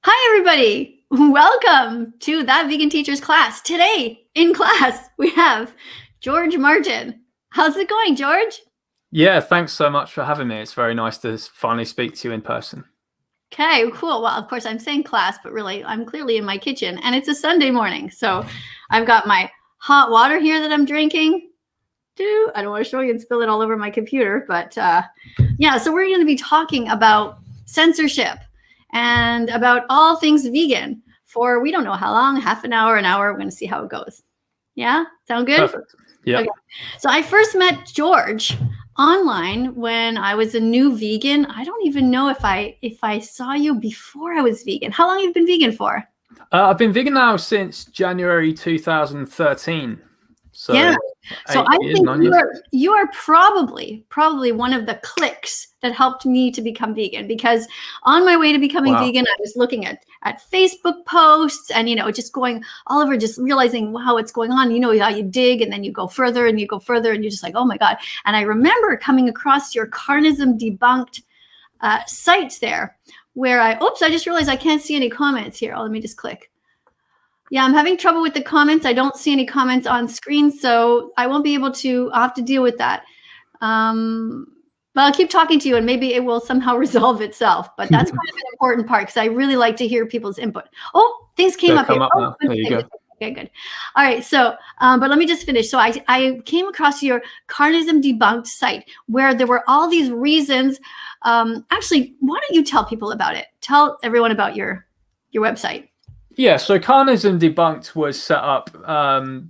Hi, everybody. Welcome to That Vegan Teacher's class. Today in class, we have George Martin. How's it going, George? Yeah, thanks so much for having me. It's very nice to finally speak to you in person. Okay, cool. Well, of course, I'm saying class, but really, I'm clearly in my kitchen, and it's a Sunday morning. So I've got my hot water here that I'm drinking. I don't want to show you and spill it all over my computer, but yeah, so we're going to be talking about censorship and about all things vegan for we don't know how long, half an hour, We're going to see how it goes. Yeah? Sound good? Perfect. Yeah. Okay. So I first met George online when I was a new vegan. I don't even know if I saw you before I was vegan. How long have you been vegan for? I've been vegan now since January 2013. So yeah. So I think you are probably one of the clicks that helped me to become vegan, because on my way to becoming vegan, I was looking at Facebook posts and, just going all over, just realizing, wow, what's going on? You know how you dig and then you go further and you go further and you're just like, oh my God. And I remember coming across your CARNISM debunked site there where I just realized I can't see any comments here. Oh, let me just click. Yeah, I'm having trouble with the comments. I don't see any comments on screen, so I won't be able to. I'll have to deal with that. But I'll keep talking to you, and maybe it will somehow resolve itself. But that's kind of an important part, because I really like to hear people's input. Oh, things came up here. There you go. Okay, good. All right, so, but let me just finish. So I came across your CARNISM debunked site where there were all these reasons. Actually, why don't you tell people about it? Tell everyone about your website. Yeah, so CARNISM Debunked was set up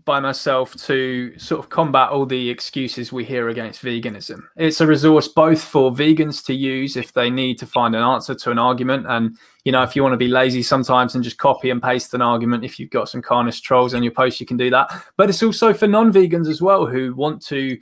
by myself to sort of combat all the excuses we hear against veganism. It's a resource both for vegans to use if they need to find an answer to an argument. And, if you want to be lazy sometimes and just copy and paste an argument, if you've got some carnist trolls on your post, you can do that. But it's also for non-vegans as well who want to,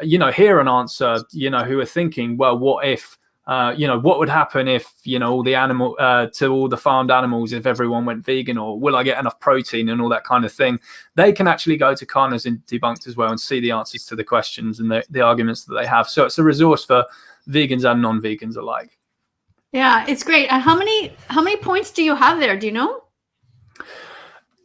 hear an answer, who are thinking, well, what if? What would happen if, all the farmed animals, if everyone went vegan, or will I get enough protein and all that kind of thing? They can actually go to CARNISM Debunked as well and see the answers to the questions and the arguments that they have. So it's a resource for vegans and non-vegans alike. Yeah, it's great. How many points do you have there? Do you know?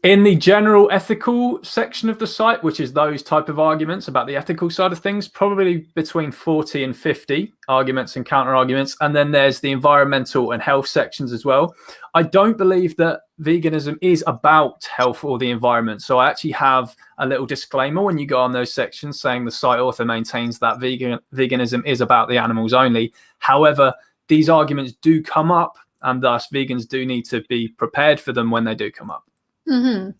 In the general ethical section of the site, which is those type of arguments about the ethical side of things, probably between 40 and 50 arguments and counter arguments. And then there's the environmental and health sections as well. I don't believe that veganism is about health or the environment. So I actually have a little disclaimer when you go on those sections saying the site author maintains that veganism is about the animals only. However, these arguments do come up, and thus vegans do need to be prepared for them when they do come up. Mm-hmm.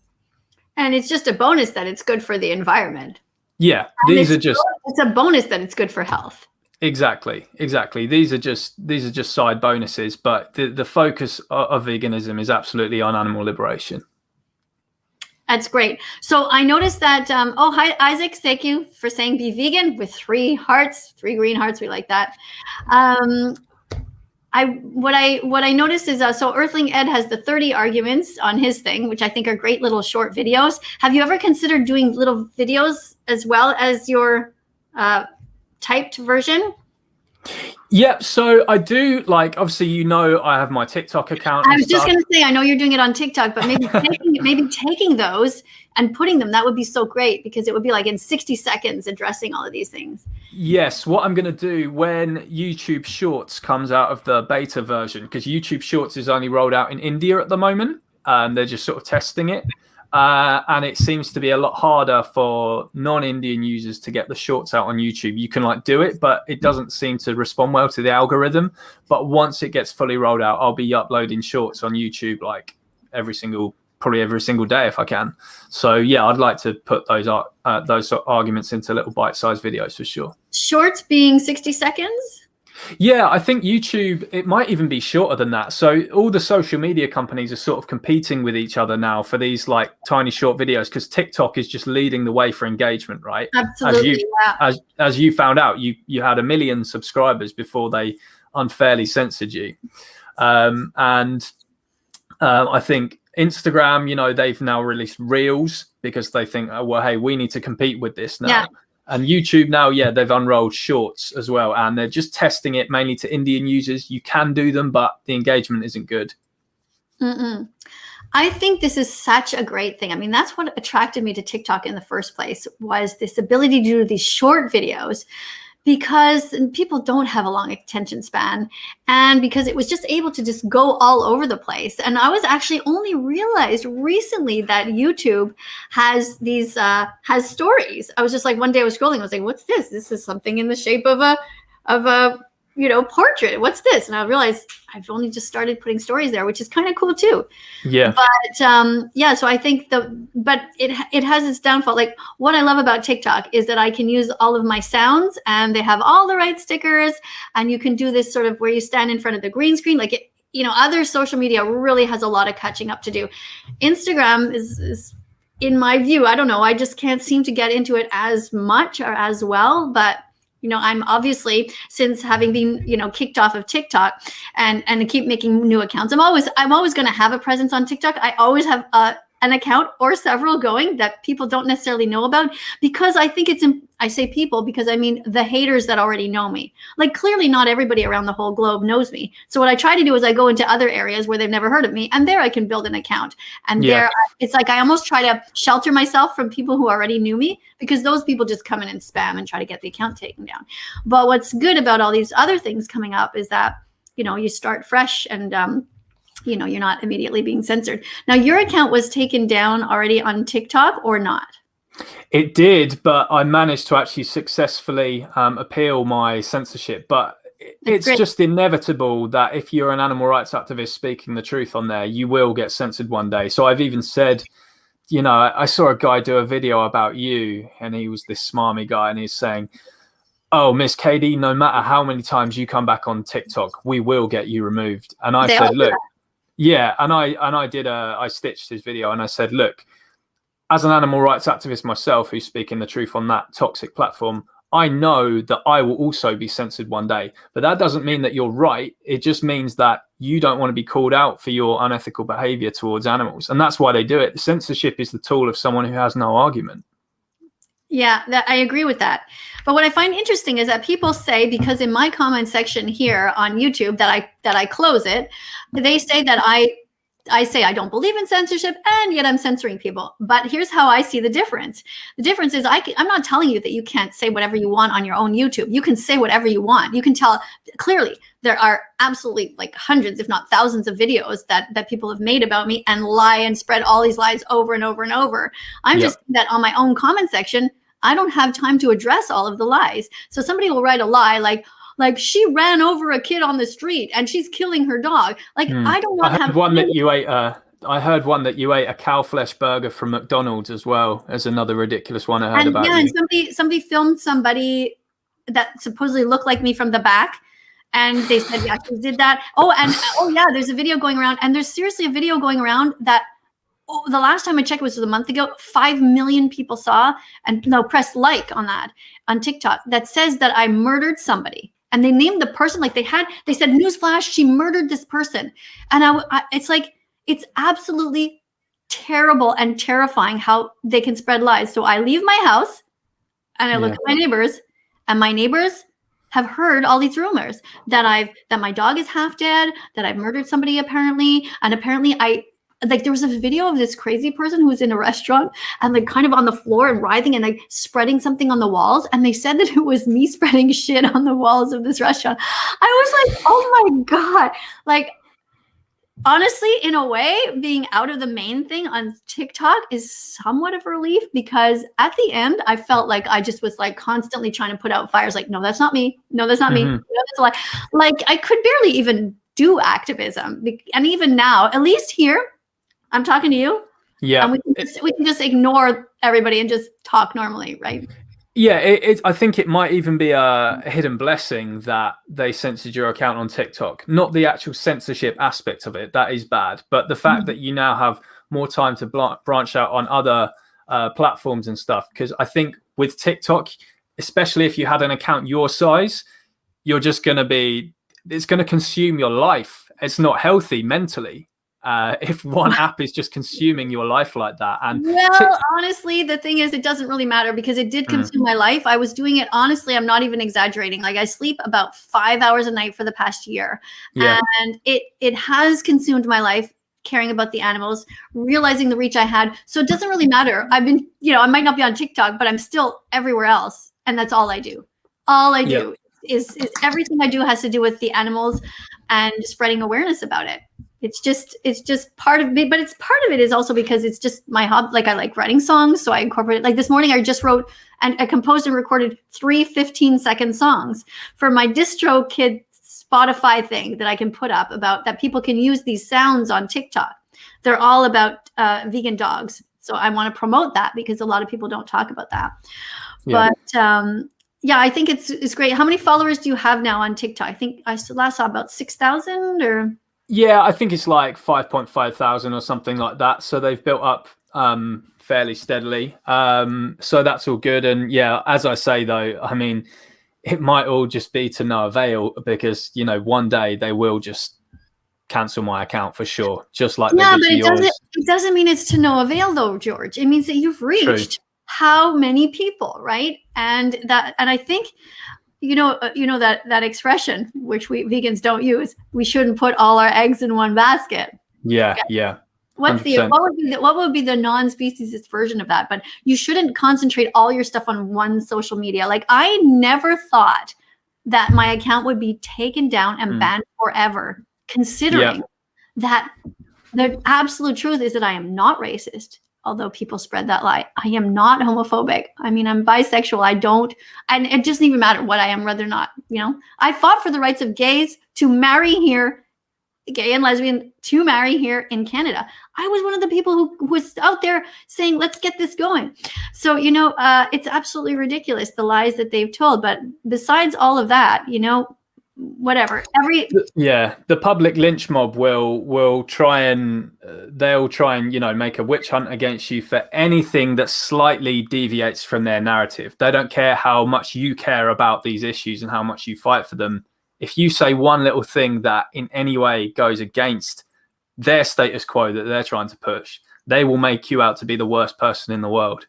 And it's just a bonus that it's good for the environment. Yeah, it's a bonus that it's good for health. Exactly. These are just side bonuses, but the focus of veganism is absolutely on animal liberation. That's great. So I noticed that. Hi, Isaac. Thank you for saying be vegan with 3 hearts, 3 green hearts. We like that. What I noticed is so Earthling Ed has the 30 arguments on his thing, which I think are great little short videos. Have you ever considered doing little videos as well as your typed version? Yeah, so I do, obviously, I have my TikTok account. I was just going to say, I know you're doing it on TikTok, but maybe taking those and putting them, that would be so great, because it would be like in 60 seconds addressing all of these things. Yes, what I'm going to do when YouTube Shorts comes out of the beta version, because YouTube Shorts is only rolled out in India at the moment, they're just sort of testing it. And it seems to be a lot harder for non-Indian users to get the shorts out on YouTube. You can do it, but it doesn't seem to respond well to the algorithm. But once it gets fully rolled out, I'll be uploading shorts on YouTube probably every single day if I can. So yeah, I'd like to put those sort of arguments into little bite-sized videos for sure. Shorts being 60 seconds? Yeah, I think YouTube, it might even be shorter than that. So all the social media companies are sort of competing with each other now for these tiny short videos, because TikTok is just leading the way for engagement, right? Absolutely. As you found out, you had 1 million subscribers before they unfairly censored you. I think Instagram, they've now released Reels because they think, oh, well, hey, we need to compete with this now. Yeah. And YouTube now, they've unrolled Shorts as well, and they're just testing it mainly to Indian users. You can do them, but the engagement isn't good. Mm-mm. I think this is such a great thing. I mean, that's what attracted me to TikTok in the first place, was this ability to do these short videos, because people don't have a long attention span, and because it was just able to just go all over the place. And I was actually only realized recently that YouTube has these has stories. I was just like, one day I was scrolling, I was like, what's this? This is something in the shape of a portrait. What's this? And I realized I've only just started putting stories there, which is kind of cool too. Yeah. But yeah, so I think but it has its downfall. Like, what I love about TikTok is that I can use all of my sounds, and they have all the right stickers, and you can do this sort of where you stand in front of the green screen. Like, other social media really has a lot of catching up to do. Instagram is in my view, I don't know, I just can't seem to get into it as much or as well. But I'm obviously, since having been, kicked off of TikTok and keep making new accounts, I'm always going to have a presence on TikTok. I always have an account or several going that people don't necessarily know about, because I think I say people because I mean the haters that already know me. Like, clearly not everybody around the whole globe knows me. So what I try to do is I go into other areas where they've never heard of me, and there I can build an account. And there, it's like I almost try to shelter myself from people who already knew me, because those people just come in and spam and try to get the account taken down. But what's good about all these other things coming up is that, you start fresh, and you're not immediately being censored. Now, your account was taken down already on TikTok or not? It did, but I managed to actually successfully appeal my censorship. But it's just inevitable that if you're an animal rights activist speaking the truth on there, you will get censored one day. So I've even said, I saw a guy do a video about you, and he was this smarmy guy, and he's saying, "Oh, Miss Katie, no matter how many times you come back on TikTok, we will get you removed." And I said, "Look." Yeah, and I stitched his video, and I said, look, as an animal rights activist myself who's speaking the truth on that toxic platform, I know that I will also be censored one day. But that doesn't mean that you're right. It just means that you don't want to be called out for your unethical behavior towards animals. And that's why they do it. Censorship is the tool of someone who has no argument. Yeah, I agree with that. But what I find interesting is that people say, because in my comment section here on YouTube that I close it, they say that I say I don't believe in censorship, and yet I'm censoring people. But here's how I see the difference. The difference is I'm not telling you that you can't say whatever you want on your own YouTube. You can say whatever you want. You can tell clearly there are absolutely like hundreds, if not thousands, of videos that people have made about me and lie and spread all these lies over and over and over. I'm just that on my own comment section, I don't have time to address all of the lies. So somebody will write a lie like she ran over a kid on the street and she's killing her dog. Like, I don't want to have one that you ate. I heard one that you ate a cow flesh burger from McDonald's as well as another ridiculous one I heard about. Yeah, and somebody filmed somebody that supposedly looked like me from the back, and they said, yeah, she did that. There's a video going around, and there's seriously a video going around that the last time I checked was a month ago, 5 million people saw and pressed like on that on TikTok that says that I murdered somebody. And they named the person, like they said, newsflash, she murdered this person. And it's like, it's absolutely terrible and terrifying how they can spread lies. So I leave my house and I look at my neighbors, and my neighbors have heard all these rumors that my dog is half dead, that I've murdered somebody apparently. And apparently there was a video of this crazy person who was in a restaurant and like kind of on the floor and writhing and like spreading something on the walls. And they said that it was me spreading shit on the walls of this restaurant. I was like, oh my God. Like, honestly, in a way, being out of the main thing on TikTok is somewhat of a relief, because at the end, I felt like I just was like constantly trying to put out fires. Like, no, that's not me. No, that's not me. No, that's a lie. Like, I could barely even do activism. And even now, at least here, I'm talking to you. Yeah. And we can just ignore everybody and just talk normally, right? Yeah, I think it might even be a hidden blessing that they censored your account on TikTok. Not the actual censorship aspect of it. That is bad. But the fact that you now have more time to branch out on other platforms and stuff. Because I think with TikTok, especially if you had an account your size, you're just going to it's going to consume your life. It's not healthy mentally. If one app is just consuming your life like that. And honestly, the thing is, it doesn't really matter, because it did consume my life. I was doing it, honestly, I'm not even exaggerating. Like, I sleep about 5 hours a night for the past year. And it has consumed my life caring about the animals, realizing the reach I had. So it doesn't really matter. I've been, I might not be on TikTok, but I'm still everywhere else. And that's all I do. All I do is everything I do has to do with the animals and spreading awareness about it. It's just part of me, but it's part of it is also because it's just my hobby. Like I like writing songs. So I incorporate it. Like this morning, I just wrote and I composed and recorded 3 15-second songs for my DistroKid Spotify thing that I can put up about that people can use these sounds on TikTok. They're all about vegan dogs. So I want to promote that because a lot of people don't talk about that. Yeah. But I think it's great. How many followers do you have now on TikTok? I think I last saw about 6,000 or. Yeah, I think it's like 5,500 or something like that. So they've built up fairly steadily. So that's all good. And yeah, as I say, though, I mean, it might all just be to no avail because, one day they will just cancel my account for sure. Just like but it doesn't mean it's to no avail, though, George. It means that you've reached how many people, right? And I think. That expression, which we vegans don't use, we shouldn't put all our eggs in one basket. Yeah, okay. Yeah. What would be the non-speciesist version of that? But you shouldn't concentrate all your stuff on one social media. Like I never thought that my account would be taken down and banned forever, considering that the absolute truth is that I am not racist. Although people spread that lie, I am not homophobic. I mean, I'm bisexual. And it doesn't even matter what I am, whether or not, I fought for the rights of gays to marry here, gay and lesbian to marry here in Canada. I was one of the people who was out there saying, let's get this going. So, it's absolutely ridiculous, the lies that they've told. But besides all of that, whatever. The public lynch mob will try and make a witch hunt against you for anything that slightly deviates from their narrative. They don't care how much you care about these issues and how much you fight for them. If you say one little thing that in any way goes against their status quo that they're trying to push, they will make you out to be the worst person in the world.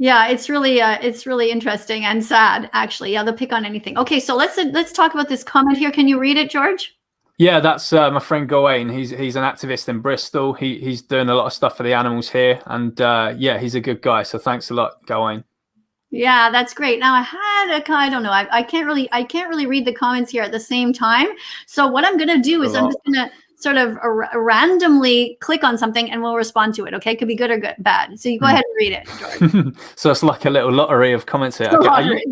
Yeah, it's really interesting and sad, actually. Yeah, they'll pick on anything. Okay, so let's talk about this comment here. Can you read it, George? Yeah, that's my friend Gawain. He's an activist in Bristol. He's doing a lot of stuff for the animals here, and he's a good guy. So thanks a lot, Gawain. Yeah, that's great. Now I don't know. I can't really read the comments here at the same time. So what I'm gonna do is I'm just gonna sort of randomly click on something and we'll respond to it. Okay, it could be good or bad. So you go ahead and read it, George. So it's like a little lottery of comments here. Okay.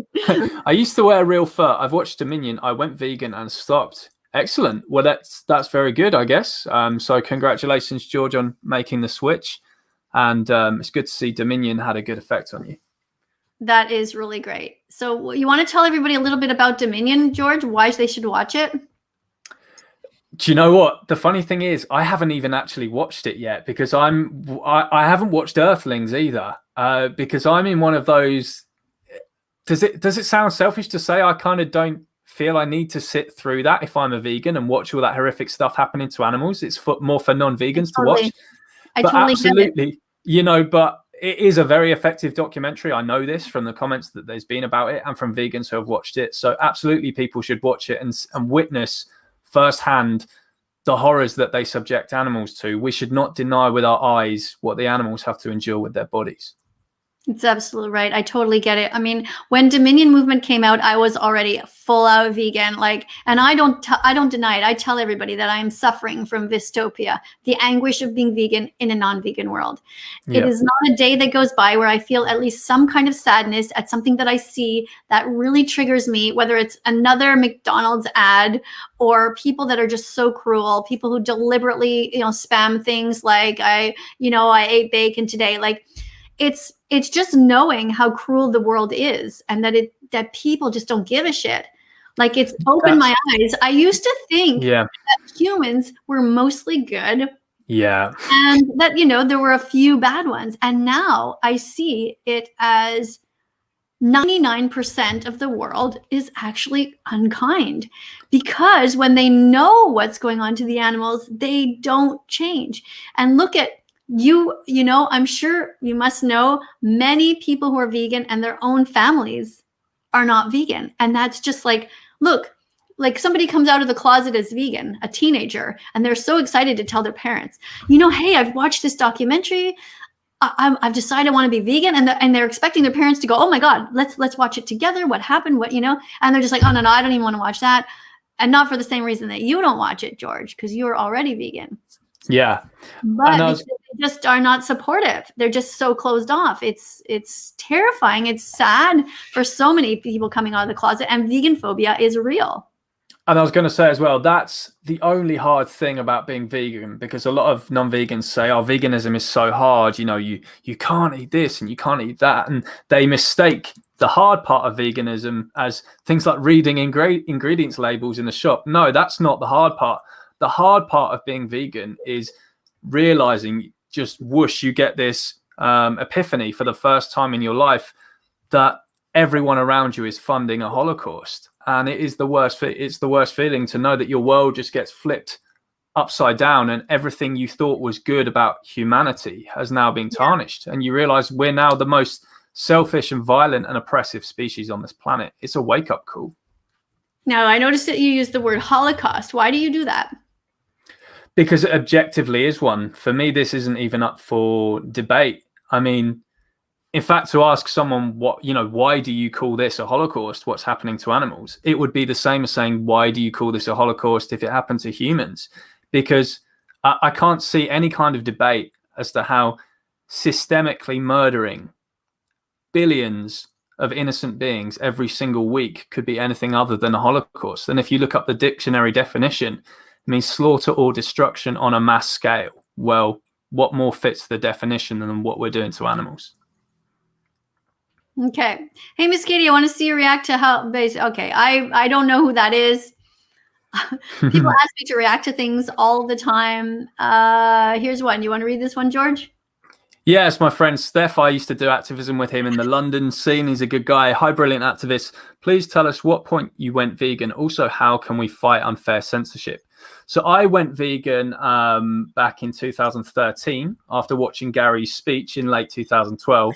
I used to wear real fur. I've watched Dominion. I went vegan and stopped. Excellent. Well, that's very good, I guess. So congratulations, George, on making the switch. And it's good to see Dominion had a good effect on you. That is really great. So you want to tell everybody a little bit about Dominion, George, why they should watch it? Do you know what? The funny thing is, I haven't even actually watched it yet because I haven't watched Earthlings either because I'm in one of those. Does it sound selfish to say I kind of don't feel I need to sit through that if I'm a vegan and watch all that horrific stuff happening to animals? It's more for non-vegans to watch. But absolutely, but it is a very effective documentary. I know this from the comments that there's been about it and from vegans who have watched it. So absolutely, people should watch it and witness firsthand the horrors that they subject animals to. We should not deny with our eyes what the animals have to endure with their bodies. It's absolutely right. I totally get it. I mean, when Dominion movement came out, I was already full out vegan. And I don't deny it. I tell everybody that I am suffering from dystopia, the anguish of being vegan in a non-vegan world. Yeah. It is not a day that goes by where I feel at least some kind of sadness at something that I see that really triggers me, whether it's another McDonald's ad or people that are just so cruel, people who deliberately, spam things like I ate bacon today. It's just knowing how cruel the world is and that people just don't give a shit. It's opened my eyes. I used to think that humans were mostly good. Yeah. And that, there were a few bad ones. And now I see it as 99% of the world is actually unkind because when they know what's going on to the animals, they don't change. And look at I'm sure you must know many people who are vegan and their own families are not vegan. And that's just look, like somebody comes out of the closet as vegan, a teenager, and they're so excited to tell their parents, you know, hey, I've watched this documentary. I've decided I want to be vegan, and they're expecting their parents to go, oh my God, let's watch it together. What happened? What, you know? And they're just like, oh no, I don't even want to watch that. And not for the same reason that you don't watch it, George, because you're already vegan. Yeah. But they just are not supportive. They're just so closed off. It's terrifying. It's sad for so many people coming out of the closet, and vegan phobia is real. And I was going to say as well, that's the only hard thing about being vegan, because a lot of non-vegans say, oh, veganism is so hard. You know, you can't eat this and you can't eat that. And they mistake the hard part of veganism as things like reading ingredients labels in the shop. No, that's not the hard part. The hard part of being vegan is realizing, just whoosh, you get this epiphany for the first time in your life that everyone around you is funding a Holocaust. And it is the worst. It's the worst feeling to know that your world just gets flipped upside down, and everything you thought was good about humanity has now been tarnished. And you realize we're now the most selfish and violent and oppressive species on this planet. It's a wake-up call. Now, I noticed that you used the word Holocaust. Why do you do that? Because it objectively is one. For me, this isn't even up for debate. I mean, in fact, to ask someone, why do you call this a Holocaust? What's happening to animals? It would be the same as saying, why do you call this a Holocaust if it happened to humans? Because I can't see any kind of debate as to how systemically murdering billions of innocent beings every single week could be anything other than a Holocaust. And if you look up the dictionary definition, it means slaughter or destruction on a mass scale. Well, what more fits the definition than what we're doing to animals? Okay. Hey, Miss Katie, I want to see you react to how okay. I don't know who that is. People ask me to react to things all the time. Here's one. You want to read this one, George? Yes, my friend Steph. I used to do activism with him in the London scene. He's a good guy. Hi, brilliant activist. Please tell us what point you went vegan. Also, how can we fight unfair censorship? So I went vegan back in 2013 after watching Gary's speech in late 2012.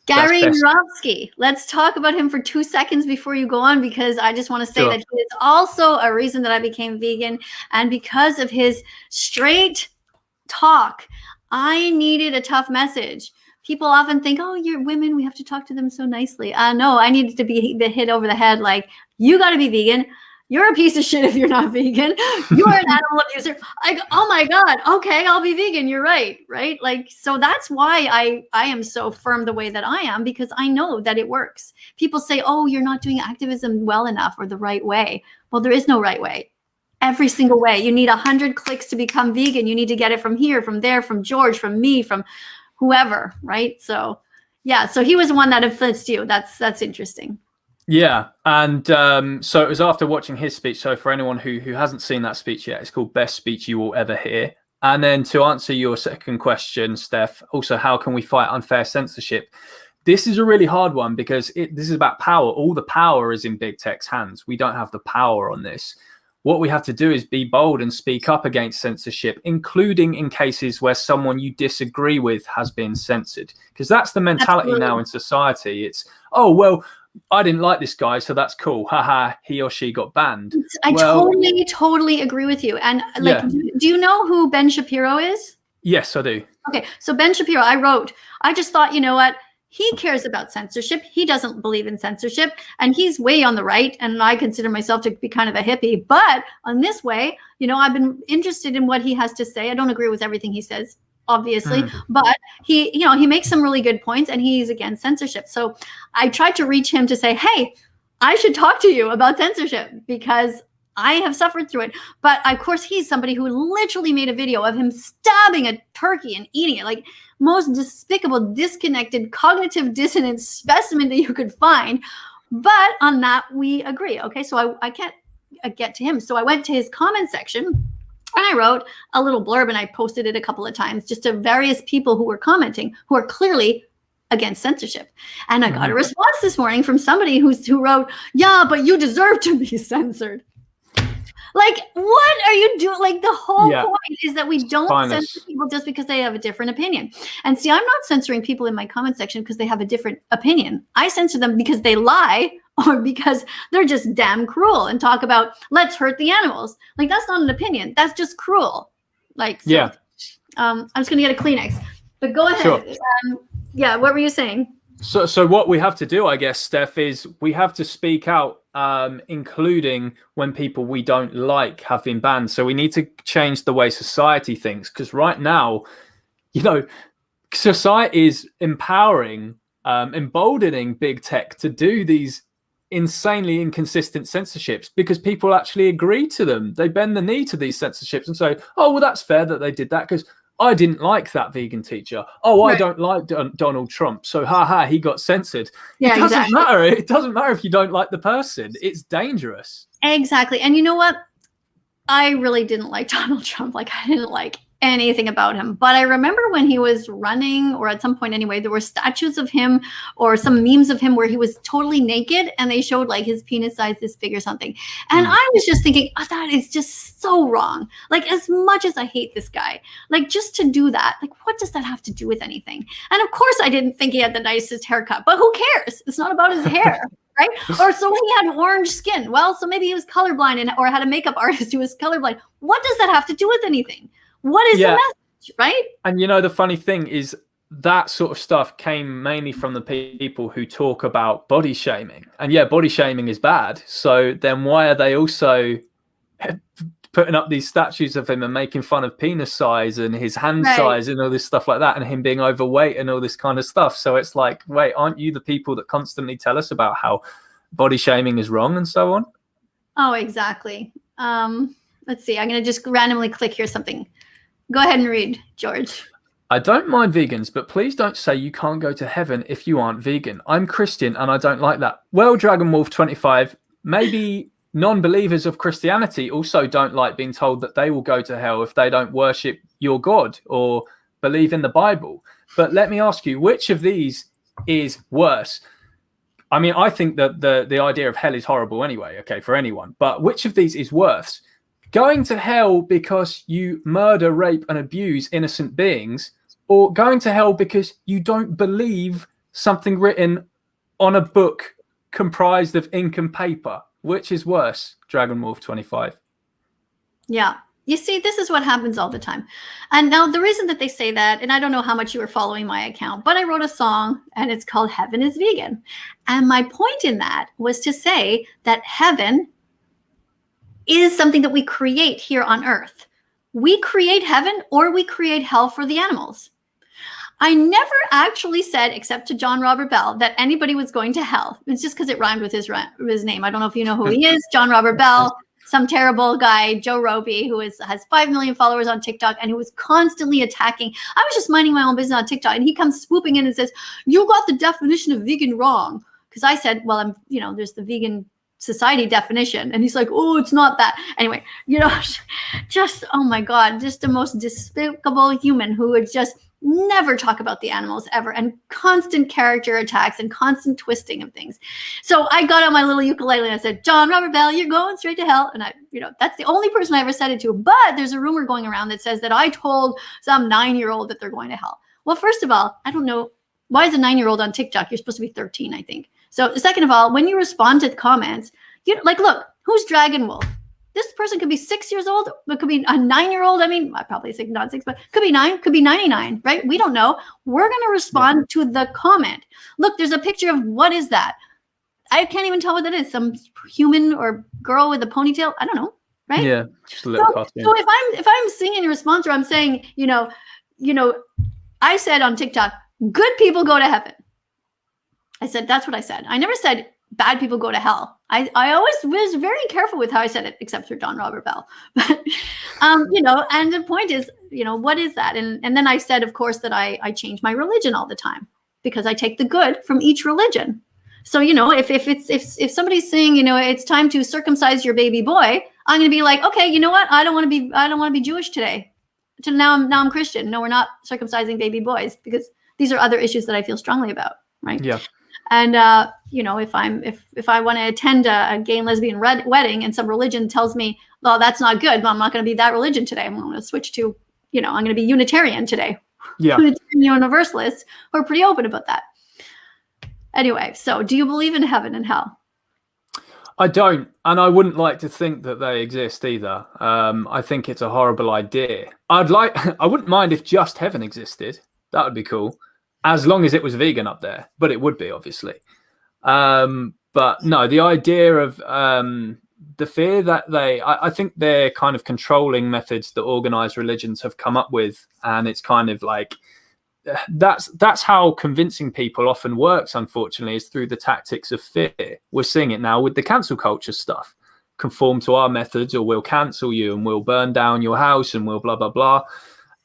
Gary Yourofsky. Let's talk about him for 2 seconds before you go on, because I just want to say that he is also a reason that I became vegan. And because of his straight talk, I needed a tough message. People often think, oh, you're women, we have to talk to them so nicely. No, I needed to be hit over the head like, you got to be vegan. You're a piece of shit if you're not vegan. You're an animal abuser. Like, oh my God, okay, I'll be vegan. You're right, right? Like, so that's why I am so firm the way that I am, because I know that it works. People say, oh, you're not doing activism well enough or the right way. Well, there is no right way. Every single way. You need 100 clicks to become vegan. You need to get it from here, from there, from George, from me, from whoever, right? So, yeah, so he was the one that influenced you. That's interesting. Yeah, and so it was after watching his speech. So for anyone who hasn't seen that speech yet, it's called Best Speech You Will Ever Hear. And then to answer your second question, Steph, also, how can we fight unfair censorship? This is a really hard one, because this is about power. All the power is in big tech's hands. We don't have the power on this. What we have to do is be bold and speak up against censorship, including in cases where someone you disagree with has been censored. Because that's the mentality now in society. It's, oh, well, I didn't like this guy, so that's cool. Haha, he or she got banned. I totally agree with you. And like, do you know who Ben Shapiro is? Yes, I do. Okay, so Ben Shapiro, I just thought, you know what? He cares about censorship. He doesn't believe in censorship, and he's way on the right. And I consider myself to be kind of a hippie. But on this way, you know, I've been interested in what he has to say. I don't agree with everything he says, obviously, but he makes some really good points, and he's against censorship. So I tried to reach him to say, hey, I should talk to you about censorship because I have suffered through it. But of course, he's somebody who literally made a video of him stabbing a turkey and eating it, like most despicable, disconnected, cognitive dissonance specimen that you could find. But on that, we agree. Okay, so I can't get to him. So I went to his comment section, and I wrote a little blurb, and I posted it a couple of times just to various people who were commenting, who are clearly against censorship. And I got a response this morning from somebody who wrote, yeah, but you deserve to be censored. Like, what are you doing? Like, the whole point is that we don't censor people just because they have a different opinion. And see, I'm not censoring people in my comment section because they have a different opinion. I censor them because they lie or because they're just damn cruel and talk about let's hurt the animals. Like, that's not an opinion. That's just cruel. Like, so, yeah. I'm just going to get a Kleenex. But go ahead. Sure. Yeah, what were you saying? So what we have to do, I guess, Steph, is we have to speak out, including when people we don't like have been banned. So we need to change the way society thinks, because right now, you know, society is empowering, emboldening big tech to do these insanely inconsistent censorships because people actually agree to them. They bend the knee to these censorships and say, oh, well, that's fair that they did that because I didn't like that vegan teacher. Oh, I don't like Donald Trump. So, he got censored. Yeah, it doesn't matter. It doesn't matter if you don't like the person. It's dangerous. Exactly. And you know what? I really didn't like Donald Trump. Like, I didn't like anything about him. But I remember when he was running, or at some point anyway, there were statues of him or some memes of him where he was totally naked and they showed like his penis size this big or something. And I was just thinking, oh, that is just so wrong. Like, as much as I hate this guy, like, just to do that, like, what does that have to do with anything? And of course I didn't think he had the nicest haircut, but who cares? It's not about his hair. Right? Or so he had orange skin. Well, so maybe he was colorblind or had a makeup artist who was colorblind. What does that have to do with anything? What is the message, right? And you know, the funny thing is that sort of stuff came mainly from the people who talk about body shaming. And yeah, body shaming is bad. So then why are they also putting up these statues of him and making fun of penis size and his hand size and all this stuff like that, and him being overweight and all this kind of stuff? So it's like, wait, aren't you the people that constantly tell us about how body shaming is wrong and so on? Oh, exactly. Let's see. I'm going to just randomly click here something. Go ahead and read, George. I don't mind vegans, but please don't say you can't go to heaven if you aren't vegan. I'm Christian and I don't like that. Well, Dragon Wolf 25, maybe non-believers of Christianity also don't like being told that they will go to hell if they don't worship your God or believe in the Bible. But let me ask you, which of these is worse? I mean, I think that the idea of hell is horrible anyway, okay, for anyone. But which of these is worse? Going to hell because you murder, rape, and abuse innocent beings, or going to hell because you don't believe something written on a book comprised of ink and paper? Which is worse, Dragon Wolf 25? Yeah. You see, this is what happens all the time. And now the reason that they say that, and I don't know how much you were following my account, but I wrote a song and it's called Heaven is Vegan. And my point in that was to say that heaven is something that we create here on earth. We create heaven or we create hell for the animals. I never actually said, except to John Robert Bell, that anybody was going to hell. It's just because it rhymed with his name. I don't know if you know who he is. John Robert Bell, some terrible guy, Joe Roby, who has 5 million followers on TikTok and who was constantly attacking. I was just minding my own business on TikTok and he comes swooping in and says, you got the definition of vegan wrong. Because I said, well, there's the vegan society definition. And he's like, oh, it's not that. Anyway, just, oh my God, just the most despicable human who would just never talk about the animals ever, and constant character attacks and constant twisting of things. So I got on my little ukulele and I said, John Robert Bell, you're going straight to hell. And that's the only person I ever said it to. But there's a rumor going around that says that I told some 9-year-old that they're going to hell. Well, first of all, I don't know. Why is a 9-year-old on TikTok? You're supposed to be 13, I think. So second of all, when you respond to the comments, look, who's Dragon Wolf? This person could be 6 years old, but could be a 9-year-old. I mean, I probably say not 6, but could be 9, could be 99, right? We don't know. We're going to respond to the comment. Look, there's a picture of, what is that? I can't even tell what that is. Some human or girl with a ponytail. I don't know, right? Yeah, just a little cartoon. So if I'm singing a response, or I'm saying, I said on TikTok, good people go to heaven. I said, that's what I said. I never said bad people go to hell. I always was very careful with how I said it, except for John Robert Bell. But, and the point is, what is that? And then I said, of course, that I change my religion all the time because I take the good from each religion. So, if somebody's saying, it's time to circumcise your baby boy, I'm going to be like, okay, you know what? I don't want to be Jewish today. Now I'm Christian. No, we're not circumcising baby boys because these are other issues that I feel strongly about. Right. Yeah. And, if I want to attend a gay and lesbian wedding and some religion tells me, well, that's not good, but I'm not going to be that religion today. I'm going to switch to, I'm going to be Unitarian today. Yeah. Unitarian Universalists who are pretty open about that. Anyway, so do you believe in heaven and hell? I don't, and I wouldn't like to think that they exist either. I think it's a horrible idea. I wouldn't mind if Just Heaven existed. That would be cool, as long as it was vegan up there. But it would be, obviously. But no, the idea of the fear that I think they're kind of controlling methods that organized religions have come up with, and it's kind of like that's how convincing people often works, unfortunately, is through the tactics of fear. We're seeing it now with the cancel culture stuff. Conform to our methods or we'll cancel you and we'll burn down your house and we'll blah blah blah.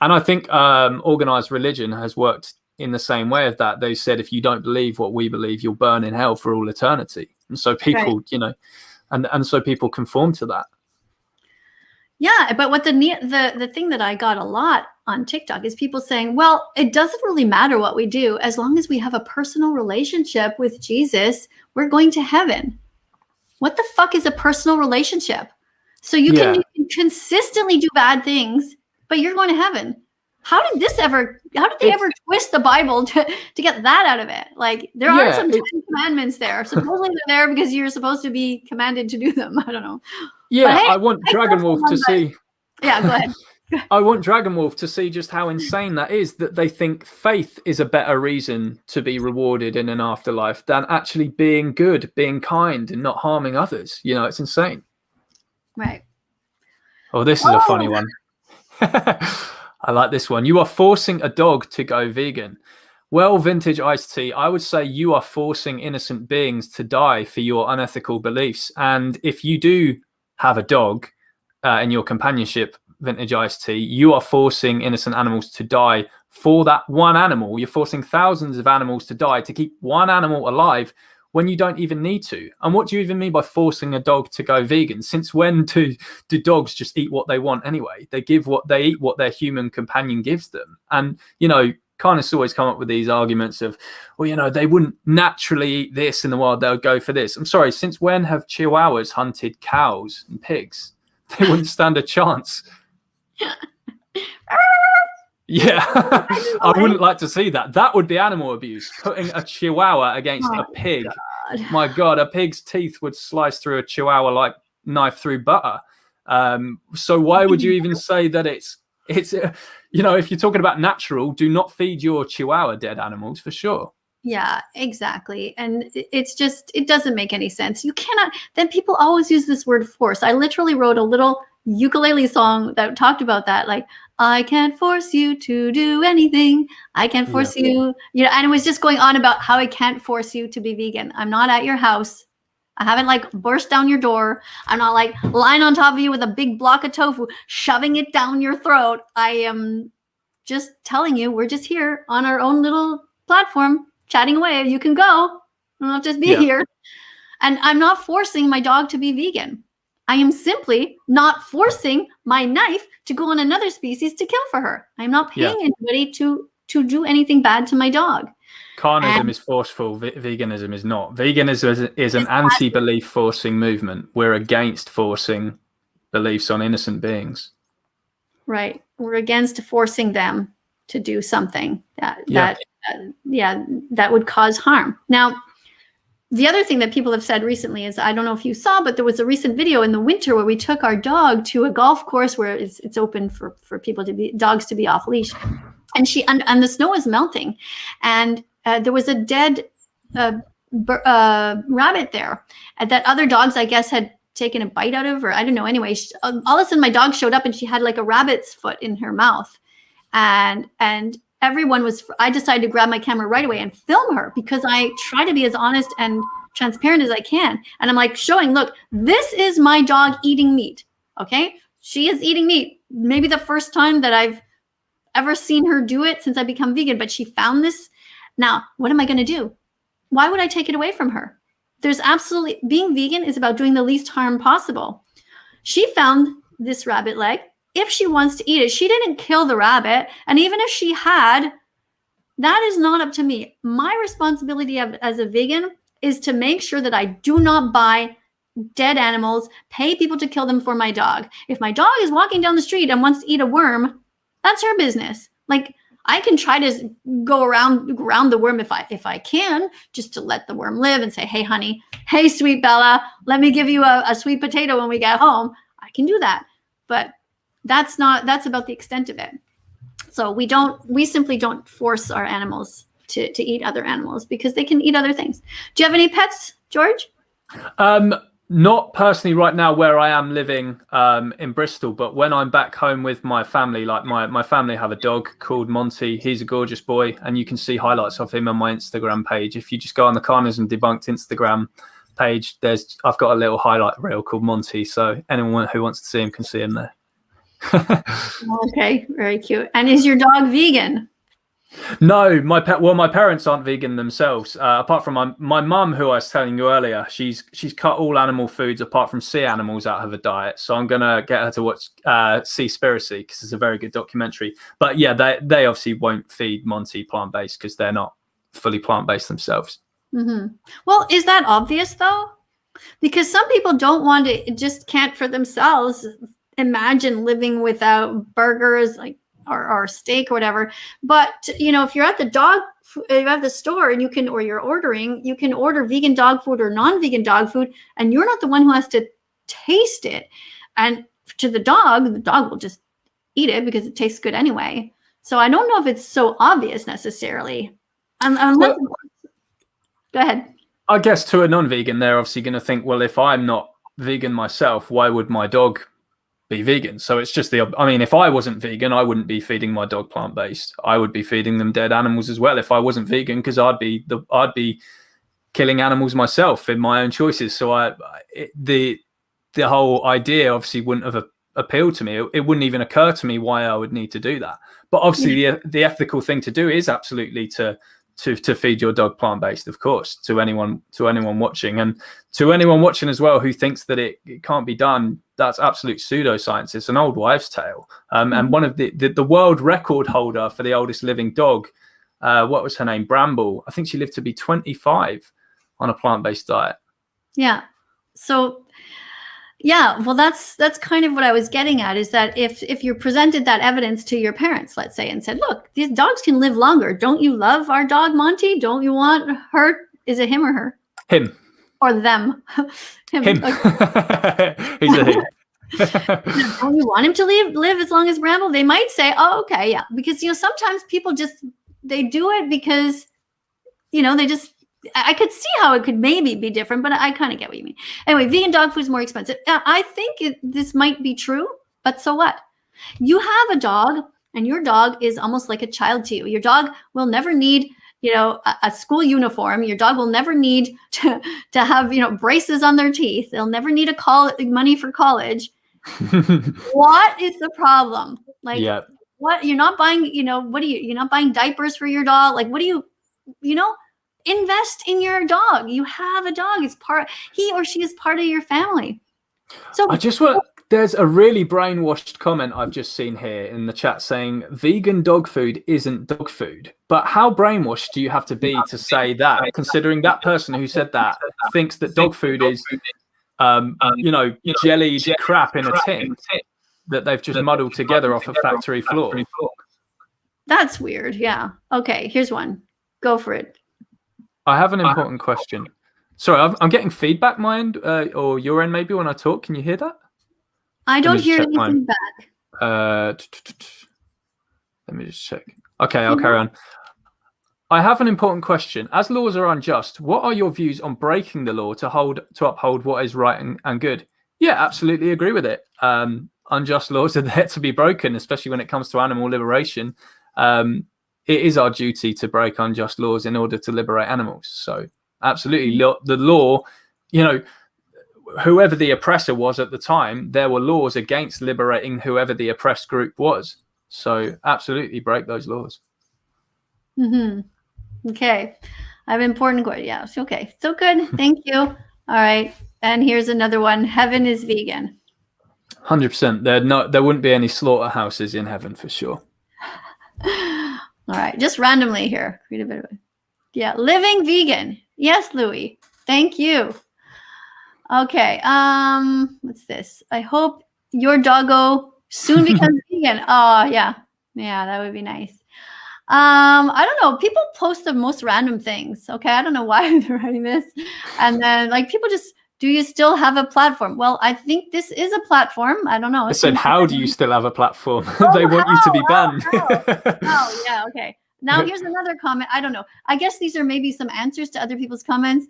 And I think organized religion has worked in the same way of that. They said, if you don't believe what we believe, you'll burn in hell for all eternity. And so people, right, you know, and so people conform to that. Yeah, but what the thing that I got a lot on TikTok is people saying, well, it doesn't really matter what we do. As long as we have a personal relationship with Jesus, we're going to heaven. What the fuck is a personal relationship? So you can consistently do bad things, but you're going to heaven. How did they ever twist the Bible to get that out of it? Like, there are some 10 commandments there. Supposedly they're there because you're supposed to be commanded to do them. I don't know. Yeah, hey, I want Dragonwolf to see. Yeah, go ahead. I want Dragonwolf to see just how insane that is, that they think faith is a better reason to be rewarded in an afterlife than actually being good, being kind, and not harming others. You know, it's insane. Right. Oh, this is a funny one. I like this one. You are forcing a dog to go vegan. Well, Vintage Iced Tea, I would say you are forcing innocent beings to die for your unethical beliefs. And if you do have a dog in your companionship, Vintage Iced Tea, you are forcing innocent animals to die for that one animal. You're forcing thousands of animals to die to keep one animal alive when you don't even need to. And what do you even mean by forcing a dog to go vegan? Since when do dogs just eat what they want anyway? They eat what their human companion gives them. And, you know, CARNISM always come up with these arguments of, well, you know, they wouldn't naturally eat this in the wild, they'll go for this. I'm sorry, since when have chihuahuas hunted cows and pigs? They wouldn't stand a chance. Yeah, I wouldn't like to see that. That would be animal abuse, putting a chihuahua against a pig. God. My God, a pig's teeth would slice through a chihuahua like knife through butter. So why would you even say that it's you know, if you're talking about natural, do not feed your chihuahua dead animals for sure. Yeah, exactly. And it's just, it doesn't make any sense. You cannot, then people always use this word force. I literally wrote a little ukulele song that talked about that. Like, I can't force you to do anything. I can't force you, you know, and it was just going on about how I can't force you to be vegan. I'm not at your house. I haven't like burst down your door. I'm not like lying on top of you with a big block of tofu, shoving it down your throat. I am just telling you, we're just here on our own little platform, chatting away. You can go. I don't have to be here. And I'm not forcing my dog to be vegan. I am simply not forcing my knife to go on another species to kill for her. I'm not paying anybody to do anything bad to my dog. CARNISM is forceful. Veganism is not. Veganism is an anti-belief forcing movement. We're against forcing beliefs on innocent beings. Right. We're against forcing them to do something that would cause harm. Now, the other thing that people have said recently is, I don't know if you saw, but there was a recent video in the winter where we took our dog to a golf course where it's open for people to be, dogs to be off leash. And the snow was melting. And there was a dead rabbit there that other dogs, I guess, had taken a bite out of, or I don't know. Anyway, all of a sudden my dog showed up and she had like a rabbit's foot in her mouth. And everyone was, I decided to grab my camera right away and film her because I try to be as honest and transparent as I can. And I'm like showing, look, this is my dog eating meat. Okay. She is eating meat. Maybe the first time that I've ever seen her do it since I become vegan, but she found this. Now, what am I going to do? Why would I take it away from her? There's absolutely, being vegan is about doing the least harm possible. She found this rabbit leg. If she wants to eat it, she didn't kill the rabbit. And even if she had, that is not up to me. My responsibility as a vegan is to make sure that I do not buy dead animals, pay people to kill them for my dog. If my dog is walking down the street and wants to eat a worm, that's her business. Like, I can try to go around the worm if I can, just to let the worm live and say, hey, honey, hey, sweet Bella, let me give you a sweet potato when we get home. I can do that. But that's about the extent of it. So we simply don't force our animals to eat other animals because they can eat other things. Do you have any pets, George? Not personally right now where I am living in Bristol, but when I'm back home with my family, like my family have a dog called Monty. He's a gorgeous boy, and you can see highlights of him on my Instagram page. If you just go on the CARNISM Debunked Instagram page, I've got a little highlight reel called Monty, so anyone who wants to see him can see him there. Okay, very cute. And is your dog vegan? No, my parents aren't vegan themselves. Apart from my mum, who I was telling you earlier, she's cut all animal foods apart from sea animals out of her diet. So I'm gonna get her to watch Seaspiracy because it's a very good documentary. But yeah, they obviously won't feed Monty plant-based because they're not fully plant-based themselves. Mm-hmm. Well, is that obvious though? Because some people don't want to, just can't for themselves imagine living without burgers, like or steak or whatever. But if you're at the store and you're ordering, you can order vegan dog food or non-vegan dog food, and you're not the one who has to taste it. And to the dog will just eat it because it tastes good anyway. So I don't know if it's so obvious necessarily. Unless, go ahead. I guess to a non-vegan, they're obviously going to think, well, if I'm not vegan myself, why would my dog be vegan? So it's just if I wasn't vegan, I wouldn't be feeding my dog plant-based. I would be feeding them dead animals as well if I wasn't vegan, because I'd be killing animals myself in my own choices. So the whole idea obviously wouldn't have appealed to me. It wouldn't even occur to me why I would need to do that. But obviously the ethical thing to do is absolutely to feed your dog plant-based, of course, to anyone watching, and to anyone watching as well who thinks that it can't be done. That's absolute pseudoscience. It's an old wives' tale. And one of the world record holder for the oldest living dog, what was her name? Bramble. I think she lived to be 25 on a plant-based diet. Yeah. So yeah, well, that's kind of what I was getting at, is that if you presented that evidence to your parents, let's say, and said, look, these dogs can live longer. Don't you love our dog, Monty? Don't you want her? Is it him or her? Him. Or them? Him. Okay. He's a him. Don't you want him to live as long as Bramble? They might say, oh, okay, yeah. Because, sometimes people they do it because, I could see how it could maybe be different, but I kind of get what you mean. Anyway, vegan dog food is more expensive. I think this might be true, but so what? You have a dog, and your dog is almost like a child to you. Your dog will never need, a school uniform. Your dog will never need to have, braces on their teeth. They'll never need money for college. What is the problem? Like, what? You're not buying, you're not buying diapers for your dog. Like, what do you invest in your dog. You have a dog. He or she is part of your family. So there's a really brainwashed comment I've just seen here in the chat saying vegan dog food isn't dog food. But how brainwashed do you have to be to say that, considering that person who said that thinks that dog food is jellied crap in a tin that they've just muddled together off a factory floor? That's weird. Yeah. Okay, here's one. Go for it. I have an important question. Sorry, I'm getting feedback my end or your end maybe when I talk. Can you hear that? I don't hear anything back. Let me just check. Okay, I'll carry on. I have an important question. As laws are unjust, what are your views on breaking the law to uphold what is right and good? Yeah, absolutely agree with it. Unjust laws are there to be broken, especially when it comes to animal liberation. It is our duty to break unjust laws in order to liberate animals. So absolutely, the law, whoever the oppressor was at the time, there were laws against liberating whoever the oppressed group was. So absolutely break those laws. Mm-hmm. Okay. I have an important question. Yeah. Okay. So good. Thank you. All right. And here's another one. Heaven is vegan. 100%. There wouldn't be any slaughterhouses in heaven for sure. All right, just randomly here. Read a bit of it. Yeah, living vegan. Yes, Louis. Thank you. Okay. What's this? I hope your doggo soon becomes vegan. Oh, yeah. Yeah, that would be nice. I don't know. People post the most random things. Okay. I don't know why they're writing this. And then like people just, do you still have a platform? Well, I think this is a platform. I don't know. I said, how do you still have a platform? They want you to be banned. Oh, yeah. Okay. Now here's another comment. I don't know. I guess these are maybe some answers to other people's comments.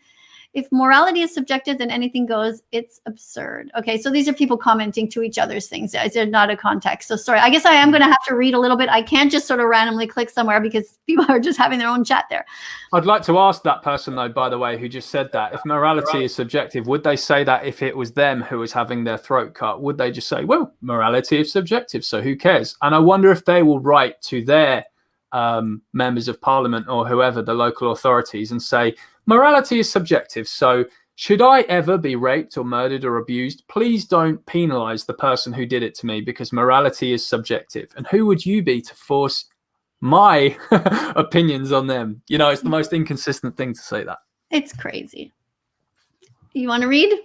If morality is subjective, then anything goes. It's absurd. Okay, so these are people commenting to each other's things. They're not a context. So sorry. I guess I am going to have to read a little bit. I can't just sort of randomly click somewhere because people are just having their own chat there. I'd like to ask that person, though, by the way, who just said that, if morality is subjective, would they say that if it was them who was having their throat cut? Would they just say, well, morality is subjective, so who cares? And I wonder if they will write to their members of parliament or whoever, the local authorities, and say, morality is subjective, so should I ever be raped or murdered or abused, please don't penalize the person who did it to me because morality is subjective. And who would you be to force my opinions on them? You know, it's the most inconsistent thing to say that. It's crazy. You want to read?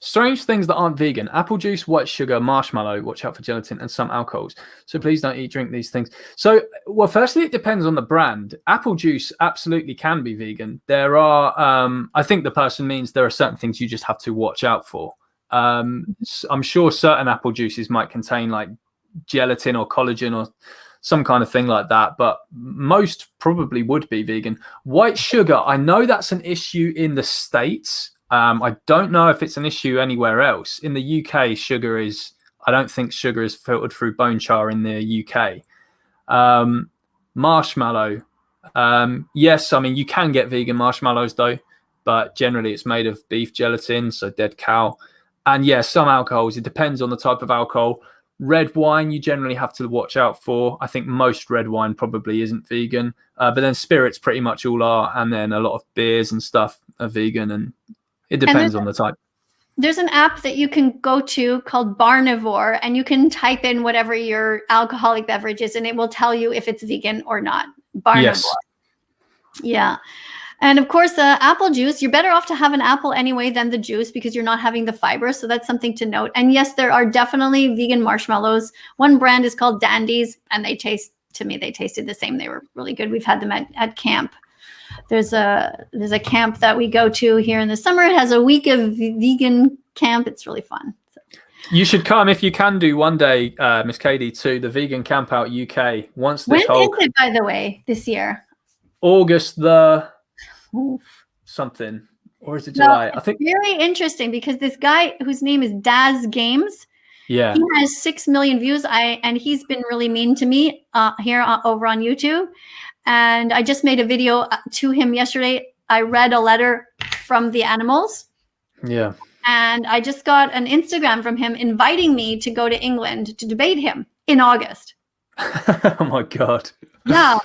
Strange things that aren't vegan: apple juice, white sugar, marshmallow, watch out for gelatin, and some alcohols. So please don't drink these things. So, well, firstly, it depends on the brand. Apple juice absolutely can be vegan. There are, I think the person means there are certain things you just have to watch out for. I'm sure certain apple juices might contain like gelatin or collagen or some kind of thing like that, but most probably would be vegan. White sugar, I know that's an issue in the States. I don't know if it's an issue anywhere else. In the UK, I don't think sugar is filtered through bone char in the UK. Marshmallow. Yes, I mean, you can get vegan marshmallows though, but generally it's made of beef gelatin, so dead cow. And yeah, some alcohols, it depends on the type of alcohol. Red wine, you generally have to watch out for. I think most red wine probably isn't vegan, but then spirits pretty much all are. And then a lot of beers and stuff are vegan, and it depends on the type. There's an app that you can go to called Barnivore, and you can type in whatever your alcoholic beverage is, and it will tell you if it's vegan or not. Barnivore. Yes. Yeah. And of course, apple juice, you're better off to have an apple anyway than the juice because you're not having the fiber. So that's something to note. And yes, there are definitely vegan marshmallows. One brand is called Dandies, and they tasted the same. They were really good. We've had them at camp. There's a camp that we go to here in the summer. It has a week of vegan camp. It's really fun. So. You should come if you can do one day, Miss Katie, to the Vegan Camp Out UK. When is it, by the way, this year? August the something, or is it July? No, I think very interesting because this guy whose name is Daz Games. Yeah, he has 6 million views. And he's been really mean to me here over on YouTube. And I just made a video to him yesterday. I read a letter from the animals. Yeah. And I just got an Instagram from him inviting me to go to England to debate him in August. Oh my God. Yeah.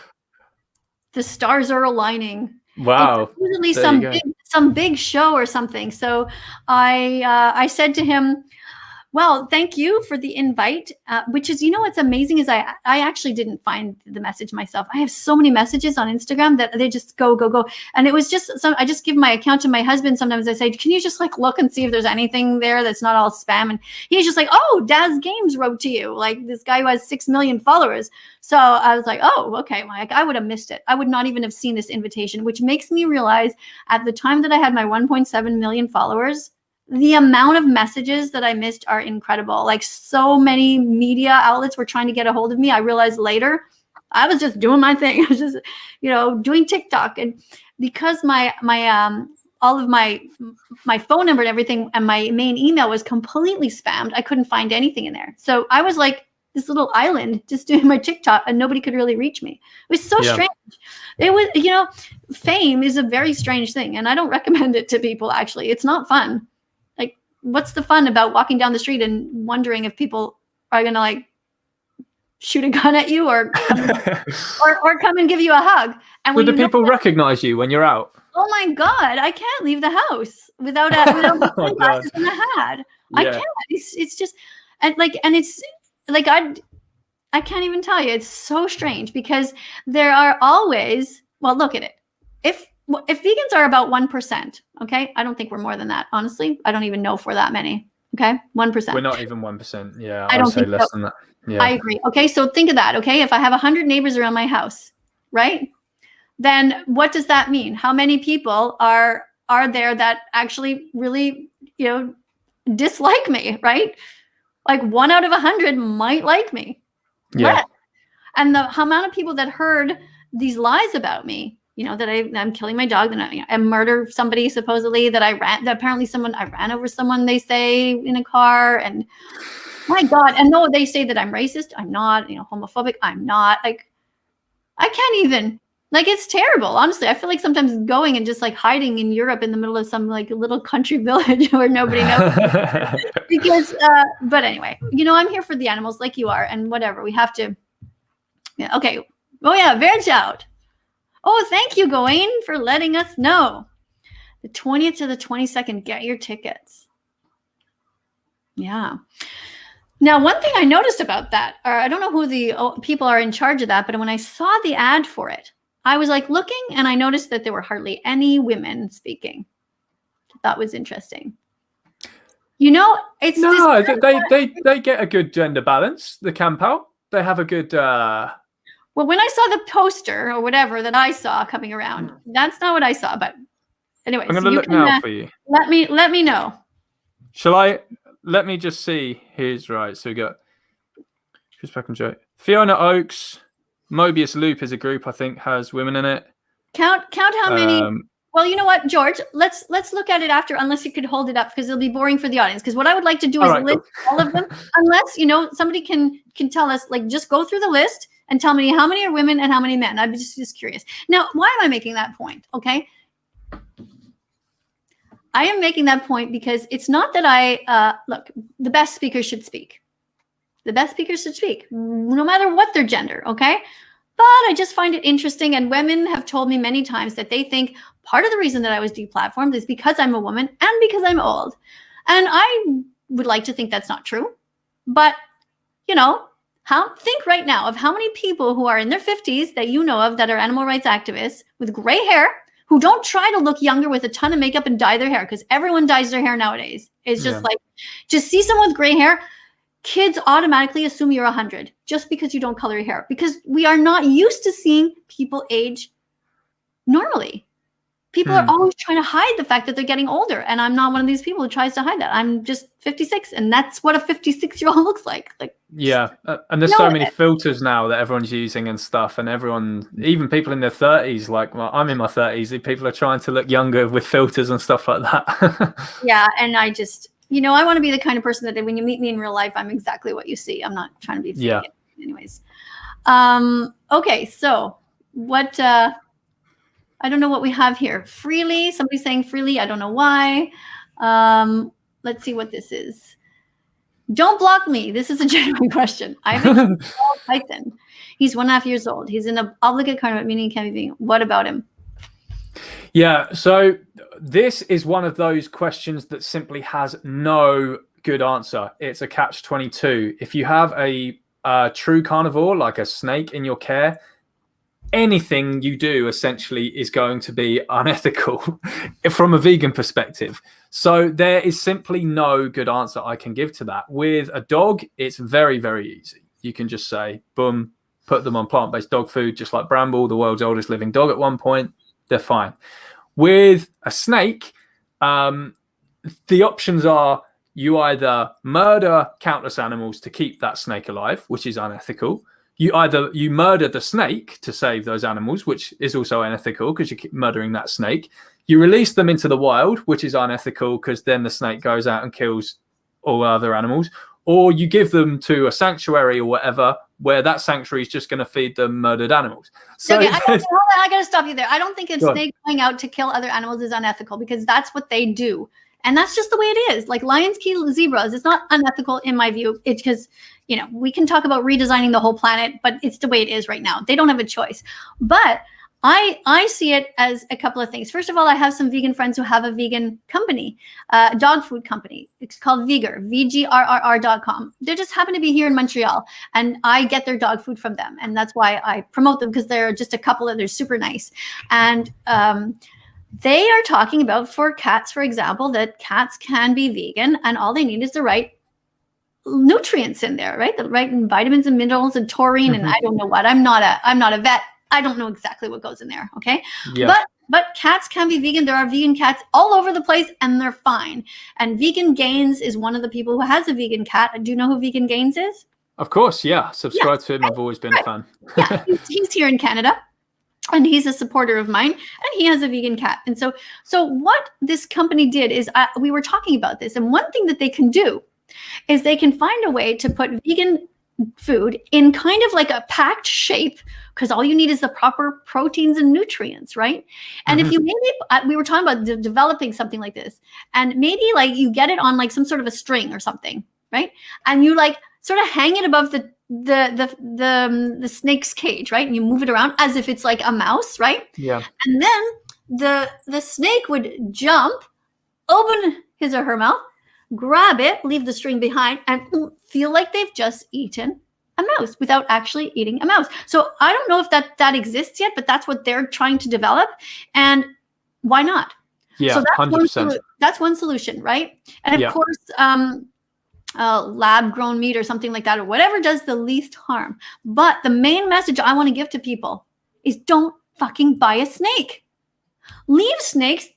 The stars are aligning. Wow. It's usually some big show or something. So I said to him, well, thank you for the invite, which is, you know, what's amazing is I actually didn't find the message myself. I have so many messages on Instagram that they just go. And it was just, I just give my account to my husband. Sometimes I say, can you just like look and see if there's anything there that's not all spam? And he's just like, oh, Daz Games wrote to you. Like this guy who has 6 million followers. So I was like, oh, okay. Like I would have missed it. I would not even have seen this invitation, which makes me realize at the time that I had my 1.7 million followers, the amount of messages that I missed are incredible. Like so many media outlets were trying to get a hold of me. I realized later I was just doing my thing. I was just, doing TikTok. And because all of my phone number and everything and my main email was completely spammed, I couldn't find anything in there. So I was like this little island just doing my TikTok and nobody could really reach me. It was so strange. It was, fame is a very strange thing. And I don't recommend it to people, actually. It's not fun. What's the fun about walking down the street and wondering if people are going to like shoot a gun at you or come and give you a hug? And do people recognize you when you're out? Oh my God, I can't leave the house without sunglasses and a hat. Yeah. I can't. It's just I can't even tell you. It's so strange because there are always, well, look at it. If vegans are about 1%, okay? I don't think we're more than that, honestly. I don't even know if we're that many, okay? 1%. We're not even 1%. Yeah, I don't say think less so. than that. Yeah. I agree. Okay, so think of that, okay? If I have 100 neighbors around my house, right? Then what does that mean? How many people are there that actually really, dislike me, right? Like 1 out of 100 might like me. Yeah. And the amount of people that heard these lies about me, that I'm killing my dog, that I murder somebody supposedly, that I ran over someone, they say, in a car, and my God, and no, they say that I'm racist. I'm not, homophobic. I'm not. Like, I can't even. Like, it's terrible. Honestly, I feel like sometimes going and just like hiding in Europe in the middle of some like little country village where nobody knows. Because, but anyway, I'm here for the animals like you are, and whatever. We have to. Yeah. Okay. Oh yeah, veg out. Oh, thank you, Gawain, for letting us know. The 20th to the 22nd, get your tickets. Yeah. Now, one thing I noticed about that, or I don't know who the people are in charge of that, but when I saw the ad for it, I was like looking, and I noticed that there were hardly any women speaking. That was interesting. It's no, they get a good gender balance. The camp out, they have a good. Well, when I saw the poster or whatever that I saw coming around, that's not what I saw. But anyway, I'm going to look now for you. Let me know. Shall I? Let me just see. Here's right. So we got Chris Peckham, Joe, Fiona Oakes, Mobius Loop is a group I think has women in it. Count how many. Well, you know what, George? Let's look at it after, unless you could hold it up, because it'll be boring for the audience. Because what I would like to do is list all of them, unless somebody can tell us, like, just go through the list and tell me how many are women and how many men. I'm just curious. Now, why am I making that point? Okay. I am making that point because it's not that look, the best speakers should speak. The best speakers should speak, no matter what their gender, okay? But I just find it interesting, and women have told me many times that they think part of the reason that I was deplatformed is because I'm a woman and because I'm old. And I would like to think that's not true. But, think right now of how many people who are in their 50s that you know of that are animal rights activists with gray hair, who don't try to look younger with a ton of makeup and dye their hair, because everyone dyes their hair nowadays. It's just like, just see someone with gray hair, kids automatically assume you're 100 just because you don't color your hair, because we are not used to seeing people age normally. People are always trying to hide the fact that they're getting older, and I'm not one of these people who tries to hide that. I'm just 56, and that's what a 56-year-old looks like. Yeah, and there's so many filters now that everyone's using and stuff, and everyone, even people in their 30s, like, well, I'm in my 30s, people are trying to look younger with filters and stuff like that. Yeah, and I just, I want to be the kind of person that when you meet me in real life, I'm exactly what you see. I'm not trying to be fake. Anyways. Okay, so what... I don't know what we have here. Freely, somebody's saying freely. I don't know why. Let's see what this is. Don't block me. This is a genuine question. I have a Python. He's 1.5 years old. He's in an obligate carnivore, meaning he can't be vegan. What about him? Yeah, so this is one of those questions that simply has no good answer. It's a catch-22. If you have a true carnivore, like a snake in your care, anything you do essentially is going to be unethical from a vegan perspective. So there is simply no good answer I can give to that. With a dog, it's very, very easy. You can just say, boom, put them on plant-based dog food, just like Bramble, the world's oldest living dog at one point. They're fine. With a snake, the options are you either murder countless animals to keep that snake alive, which is unethical. You murder the snake to save those animals, which is also unethical because you keep murdering that snake. You release them into the wild, which is unethical because then the snake goes out and kills all other animals. Or you give them to a sanctuary or whatever, where that sanctuary is just going to feed them murdered animals. So okay, I got to stop you there. I don't think a snake going out to kill other animals is unethical, because that's what they do. And that's just the way it is. Like lions kill zebras. It's not unethical in my view. It's because, we can talk about redesigning the whole planet, but it's the way it is right now. They don't have a choice. But I see it as a couple of things. First of all, I have some vegan friends who have a vegan company, dog food company. It's called Vigor, VGRRR.com. They just happen to be here in Montreal, and I get their dog food from them. And that's why I promote them, because they're just a couple and they're super nice. And they are talking about, for cats, for example, that cats can be vegan, and all they need is the right nutrients in there, right? The right vitamins and minerals and taurine, and I don't know what. I'm not a vet, I don't know exactly what goes in there. Okay. Yeah. But cats can be vegan. There are vegan cats all over the place and they're fine. And Vegan Gains is one of the people who has a vegan cat. Do you know who Vegan Gains is? Of course. Yeah. Subscribe to him. I've always been a fan. Yeah. He's here in Canada. And he's a supporter of mine, and he has a vegan cat. And so what this company did is we were talking about this. And one thing that they can do is they can find a way to put vegan food in kind of like a packed shape, because all you need is the proper proteins and nutrients, right? And if you maybe, we were talking about developing something like this, and maybe like you get it on like some sort of a string or something, right? And you like sort of hang it above the snake's cage, right? And you move it around as if it's like a mouse, right? Yeah. And then the snake would jump, open his or her mouth, grab it, leave the string behind, and feel like they've just eaten a mouse without actually eating a mouse. So I don't know if that exists yet, but that's what they're trying to develop. And why not? Yeah, so that's 100%. That's one solution, right? And of course, lab grown meat or something like that, or whatever does the least harm. But the main message I want to give to people is don't fucking buy a snake. Leave snakes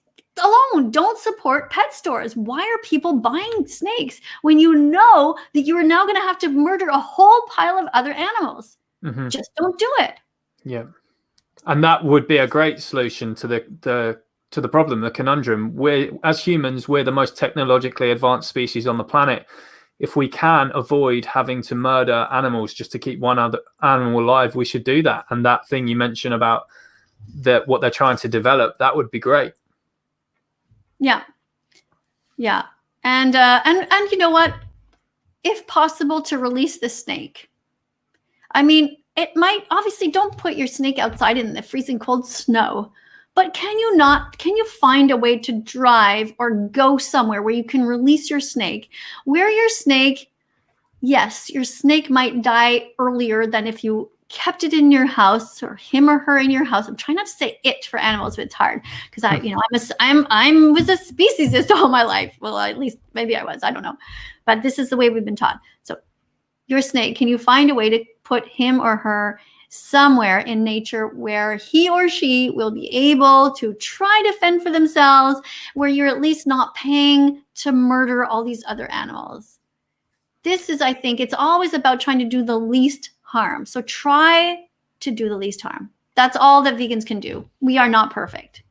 alone. Don't support pet stores. Why are people buying snakes when you know that you are now going to have to murder a whole pile of other animals? Just don't do it. Yeah. And that would be a great solution to the problem, the conundrum. As humans, we're the most technologically advanced species on the planet. If we can avoid having to murder animals just to keep one other animal alive, we should do that. And that thing you mentioned about what they're trying to develop, that would be great. Yeah. Yeah. And you know what? If possible, to release the snake. I mean, it might, obviously don't put your snake outside in the freezing cold snow. But can you find a way to drive or go somewhere where you can release your snake, where your snake, yes, your snake might die earlier than if you kept it in your house, or him or her in your house. I'm trying not to say it for animals, but it's hard because I was a speciesist all my life. Well, at least maybe I was, I don't know. But this is the way we've been taught. So your snake, can you find a way to put him or her somewhere in nature where he or she will be able to try to fend for themselves, where you're at least not paying to murder all these other animals? This is, I think, it's always about trying to do the least harm. So try to do the least harm. That's all that vegans can do. We are not perfect.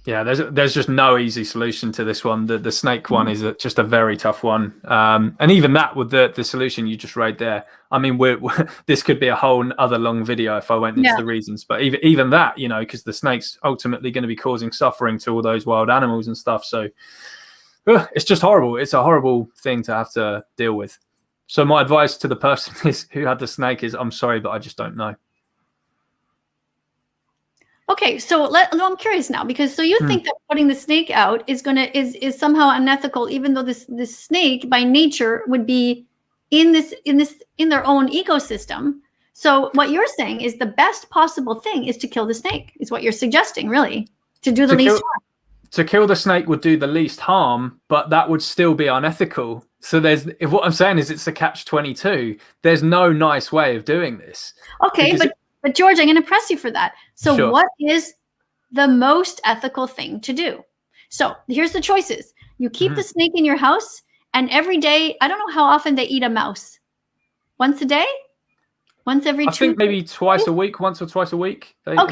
Yeah, there's just no easy solution to this one. The snake one is just a very tough one. And even that, with the solution you just read there, I mean, this could be a whole other long video if I went into the reasons. But even that, because the snake's ultimately going to be causing suffering to all those wild animals and stuff. So it's just horrible. It's a horrible thing to have to deal with. So my advice to the person who had the snake is, I'm sorry, but I just don't know. Okay, so I'm curious now, because you think that putting the snake out is somehow unethical, even though this snake by nature would be in their own ecosystem. So what you're saying is the best possible thing is to kill the snake, is what you're suggesting, really, to do the least harm. To kill the snake would do the least harm, but that would still be unethical. So what I'm saying is it's a catch-22. There's no nice way of doing this. Okay, but George, I'm going to press you for that. So What is the most ethical thing to do? So here's the choices. You keep the snake in your house, and every day, I don't know how often they eat a mouse. Once a day? Once every 2 days? I think maybe twice a week, once or twice a week. They don't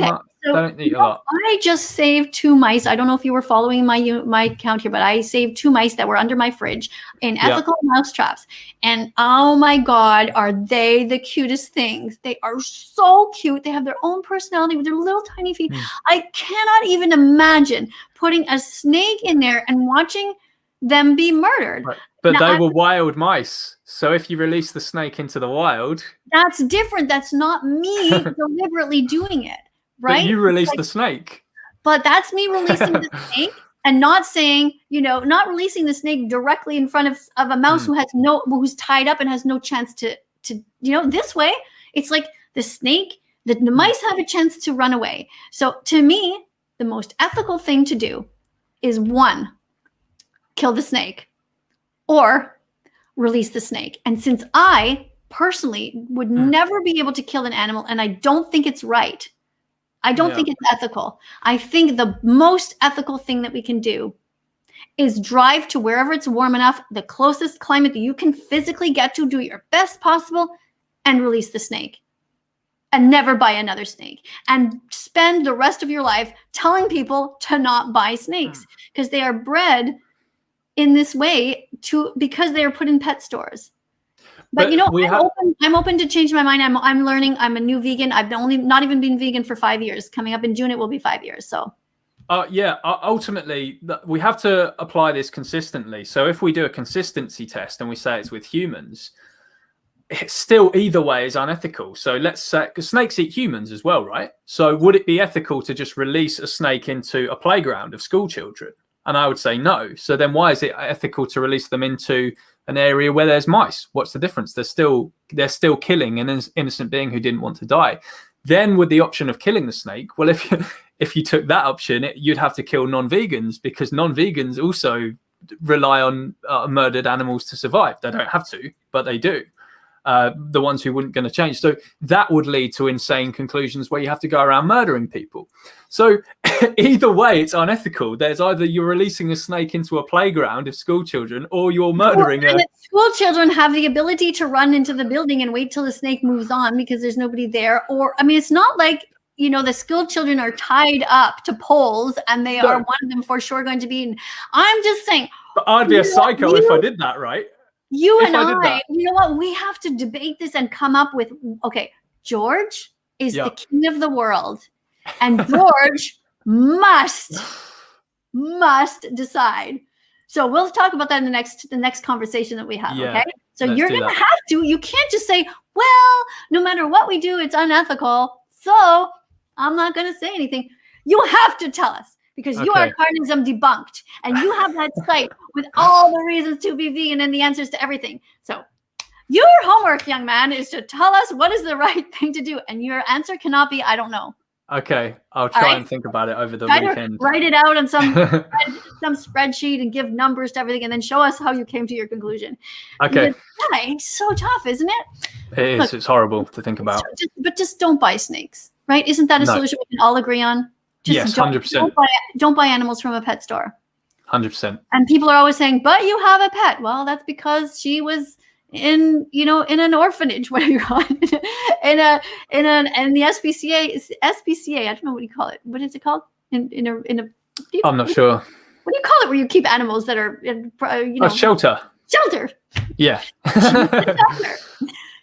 eat a lot. I just saved 2 mice. I don't know if you were following my account here, but I saved 2 mice that were under my fridge in ethical mouse traps. And oh my God, are they the cutest things? They are so cute. They have their own personality with their little tiny feet. I cannot even imagine putting a snake in there and watching them be murdered. Right. But they were wild mice. So if you release the snake into the wild, that's different. That's not me deliberately doing it, right? But you release the snake. But that's me releasing the snake and not saying, not releasing the snake directly in front of a mouse who's tied up and has no chance to this way. It's like the snake, the mice have a chance to run away. So to me, the most ethical thing to do is 1, kill the snake, or release the snake. And since I personally would never be able to kill an animal, and I don't think it's right. I don't think it's ethical. I think the most ethical thing that we can do is drive to wherever it's warm enough, the closest climate that you can physically get to, do your best possible, and release the snake. And never buy another snake. And spend the rest of your life telling people to not buy snakes, because they are bred in this way because they are put in pet stores. But you know, I'm open to change my mind. I'm learning. I'm a new vegan. I've not even been vegan for 5 years. Coming up in June, it will be 5 years. So. Ultimately, we have to apply this consistently. So if we do a consistency test and we say it's with humans, it's still either way is unethical. So let's say, because snakes eat humans as well, right? So would it be ethical to just release a snake into a playground of school children? And I would say no. So then why is it ethical to release them into an area where there's mice? What's the difference? They're still killing an innocent being who didn't want to die. Then with the option of killing the snake, well, if you took that option, you'd have to kill non-vegans, because non-vegans also rely on murdered animals to survive. They don't have to, but they do. The ones who weren't going to change. So that would lead to insane conclusions where you have to go around murdering people. So either way, it's unethical. There's either you're releasing a snake into a playground of school children, or you're murdering school children have the ability to run into the building and wait till the snake moves on because there's nobody there. Or, I mean, it's not like, you know, the school children are tied up to poles and they are one of them for sure going to be eaten. I'm just saying. But I'd be a psycho if I did that, right? You and I, you know what? We have to debate this and come up with, okay, George is the king of the world, and George must decide. So we'll talk about that in the next conversation that we have. Okay. So you're going to have to, you can't just say, well, no matter what we do, it's unethical. So I'm not going to say anything. You have to tell us, because you are CARNISM debunked, and you have that site with all the reasons to be vegan and the answers to everything. So your homework, young man, is to tell us what is the right thing to do. And your answer cannot be, I don't know. Okay. I'll try and think about it over the weekend. Write it out on some spreadsheet and give numbers to everything, and then show us how you came to your conclusion. Okay. It's so tough, isn't it? It is. Look, it's horrible to think about. But just don't buy snakes, right? Isn't that a solution we can all agree on? Yes, 100%. Don't buy animals from a pet store. 100%. And people are always saying, but you have a pet. Well, that's because she was in an orphanage, what do you call it? in the SPCA, I don't know what you call it. What is it called? I'm not sure. What do you call it where you keep animals that are a shelter. Shelter. Yeah.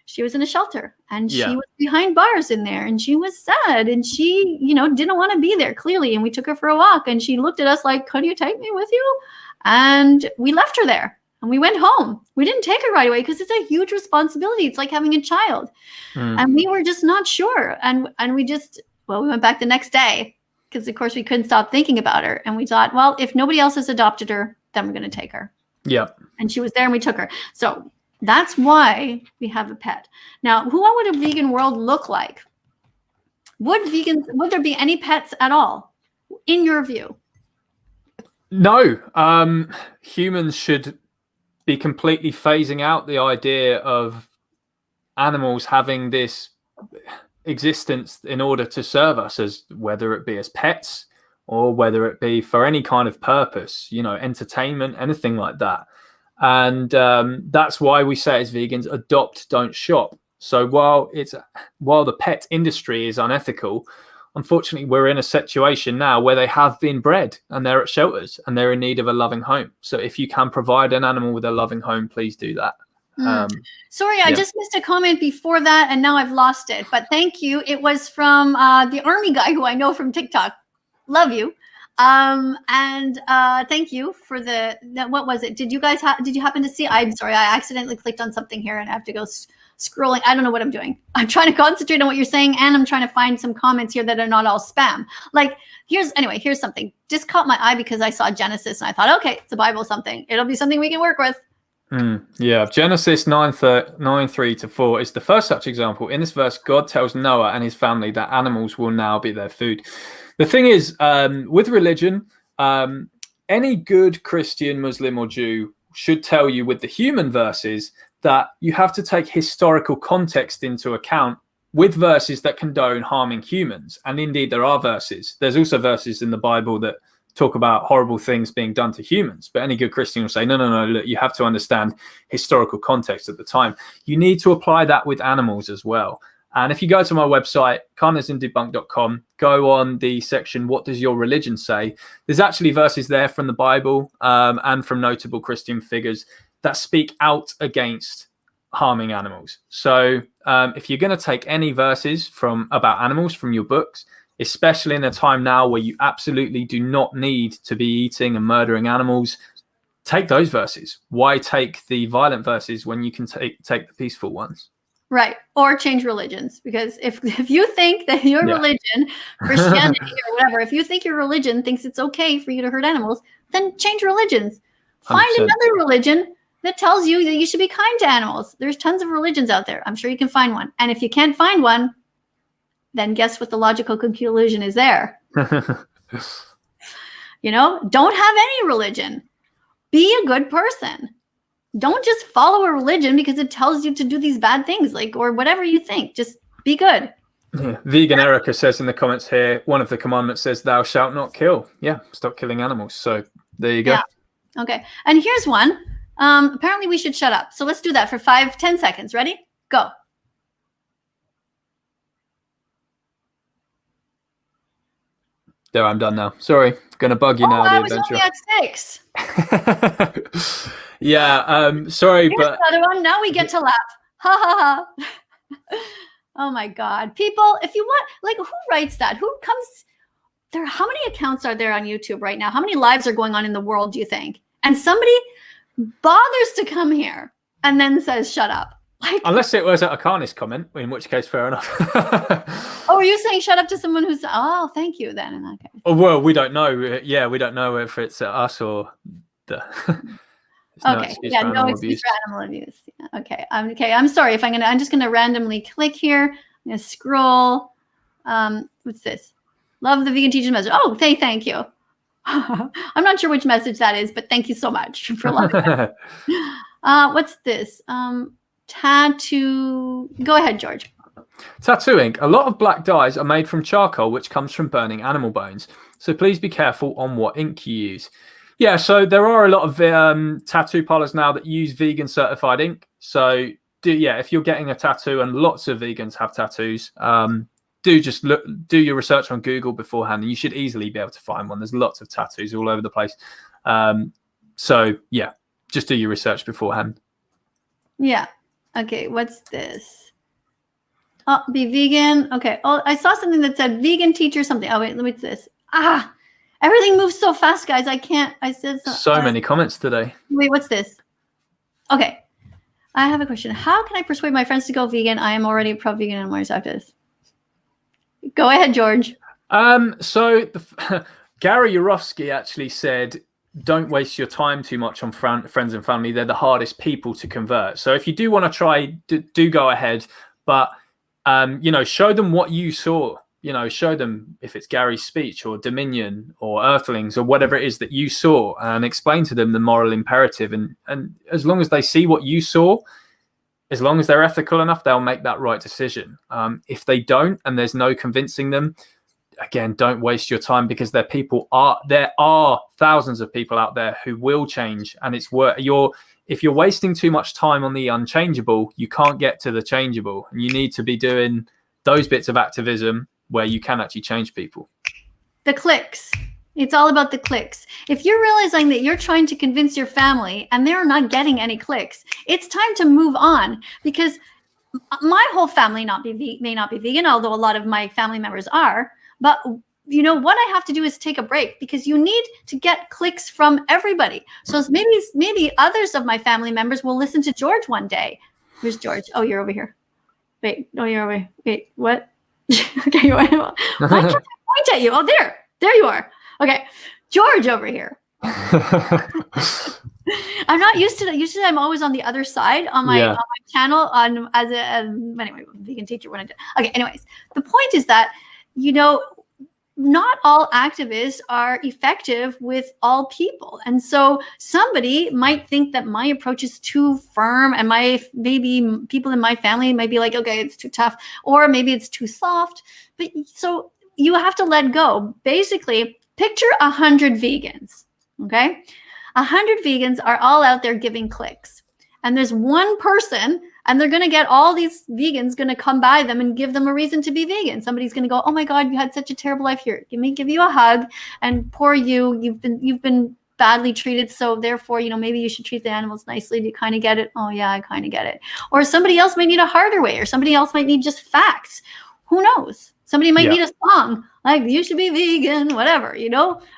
She was in a shelter, and she was behind bars in there, and she was sad, and she, didn't want to be there clearly. And we took her for a walk, and she looked at us like, could you take me with you? And we left her there, and we went home. We didn't take her right away because it's a huge responsibility. It's like having a child. And we were just not sure. And we went back the next day because, of course, we couldn't stop thinking about her. And we thought, well, if nobody else has adopted her, then we're going to take her. Yeah. And she was there, and we took her. So that's why we have a pet. Now, what would a vegan world look like? Would there be any pets at all, in your view? No. Humans should be completely phasing out the idea of animals having this existence in order to serve us, as whether it be as pets or whether it be for any kind of purpose, entertainment, anything like that. And that's why we say as vegans, adopt, don't shop. So while the pet industry is unethical, unfortunately, we're in a situation now where they have been bred and they're at shelters and they're in need of a loving home. So if you can provide an animal with a loving home, please do that. Sorry, I just missed a comment before that, and now I've lost it. But thank you. It was from the army guy who I know from TikTok. Love you. And thank you for the what was it? Did you happen to see? I'm sorry, I accidentally clicked on something here and I have to go scrolling. I don't know what I'm doing. I'm trying to concentrate on what you're saying, and I'm trying to find some comments here that are not all spam. Like here's something. Just caught my eye because I saw Genesis and I thought, okay, it's a Bible something. It'll be something we can work with. Yeah, Genesis 9:3-4 is the first such example. In this verse, God tells Noah and his family that animals will now be their food. The thing is, with religion, any good Christian, Muslim, or Jew should tell you with the human verses that you have to take historical context into account with verses that condone harming humans. And indeed, there are verses. There's also verses in the Bible that talk about horrible things being done to humans. But any good Christian will say, no, look, you have to understand historical context at the time. You need to apply that with animals as well. And if you go to my website, CARNISMDebunked.com, go on the section, what does your religion say? There's actually verses there from the Bible and from notable Christian figures that speak out against harming animals. So if you're going to take any verses about animals from your books, especially in a time now where you absolutely do not need to be eating and murdering animals, take those verses. Why take the violent verses when you can take the peaceful ones? Right. Or change religions. Because if you think that your religion, Christianity or whatever, if you think your religion thinks it's okay for you to hurt animals, then change religions. 100%. Find another religion that tells you that you should be kind to animals. There's tons of religions out there. I'm sure you can find one. And if you can't find one, then guess what the logical conclusion is there? Don't have any religion. Be a good person. Don't just follow a religion because it tells you to do these bad things, or whatever you think. Just be good. Yeah. Vegan Erica says in the comments here, one of the commandments says, thou shalt not kill. Yeah, stop killing animals. So there you go. Yeah. Okay. And here's one. Apparently we should shut up. So let's do that for 5-10 seconds. Ready? Go. There, I'm done now. Sorry, gonna bug you now. I was only at 6. Yeah, sorry, Here's but another one. Now we get to laugh. Ha ha ha. Oh my God, people! If you want, who writes that? Who comes there? How many accounts are there on YouTube right now? How many lives are going on in the world? Do you think? And somebody bothers to come here and then says, "Shut up." Unless it was a CARNISM comment, in which case, fair enough. Oh, are you saying shut up to someone who's, oh, thank you then in that case? Oh, well, we don't know. Yeah, we don't know if it's us or the... Okay, no excuse for animal abuse. Yeah, okay, I'm sorry if I'm just gonna randomly click here. I'm gonna scroll. What's this? Love the vegan teacher's message. Oh, thank you. I'm not sure which message that is, but thank you so much for loving it. What's this? Tattoo. Go ahead, George. Tattoo ink. A lot of black dyes are made from charcoal, which comes from burning animal bones. So please be careful on what ink you use. Yeah, so there are a lot of tattoo parlors now that use vegan certified ink. So if you're getting a tattoo, and lots of vegans have tattoos, do your research on Google beforehand, and you should easily be able to find one. There's lots of tattoos all over the place. So yeah, just do your research beforehand. Yeah. Okay, what's this? Oh, be vegan. Okay. Oh, I saw something that said vegan teacher something. Oh, wait, what's this? Everything moves so fast, guys. I said so many comments today. Wait, what's this? Okay. I have a question. How can I persuade my friends to go vegan? I am already pro-vegan and more activist. Go ahead, George. So Gary Yourofsky actually said, don't waste your time too much on friends and family. They're the hardest people to convert. So if you do want to try, do go ahead. But, show them what you saw. Show them if it's Gary's speech or Dominion or Earthlings or whatever it is that you saw, and explain to them the moral imperative. And as long as they see what you saw, as long as they're ethical enough, they'll make that right decision. If they don't, and there's no convincing them, again, don't waste your time, because there are thousands of people out there who will change, and it's if you're wasting too much time on the unchangeable, you can't get to the changeable, and you need to be doing those bits of activism where you can actually change people. The clicks. It's all about the clicks. If you're realizing that you're trying to convince your family and they're not getting any clicks, it's time to move on, because my whole family may not be vegan, although a lot of my family members are. But what I have to do is take a break, because you need to get clicks from everybody. So maybe others of my family members will listen to George one day. Where's George? Oh, you're over here. Wait, no, you're over here. Wait, what? Okay, why can't I point at you? Oh, there you are. Okay, George over here. I'm not used to that. Usually I'm always on the other side on my channel anyway, vegan teacher when I did. Okay, anyways, the point is that, not all activists are effective with all people. And so somebody might think that my approach is too firm, and maybe people in my family might be like, okay, it's too tough, or maybe it's too soft. But so you have to let go. Basically, picture 100 vegans, okay? 100 vegans are all out there giving clicks. And there's one person, and they're going to get all these vegans going to come by them and give them a reason to be vegan. Somebody's going to go, oh my God, you had such a terrible life. Here, give you a hug, and poor you, you've been badly treated. So therefore, maybe you should treat the animals nicely. Do you kind of get it? Oh yeah, I kind of get it. Or somebody else might need a harder way, or somebody else might need just facts. Who knows? Somebody might need a song like you should be vegan, whatever,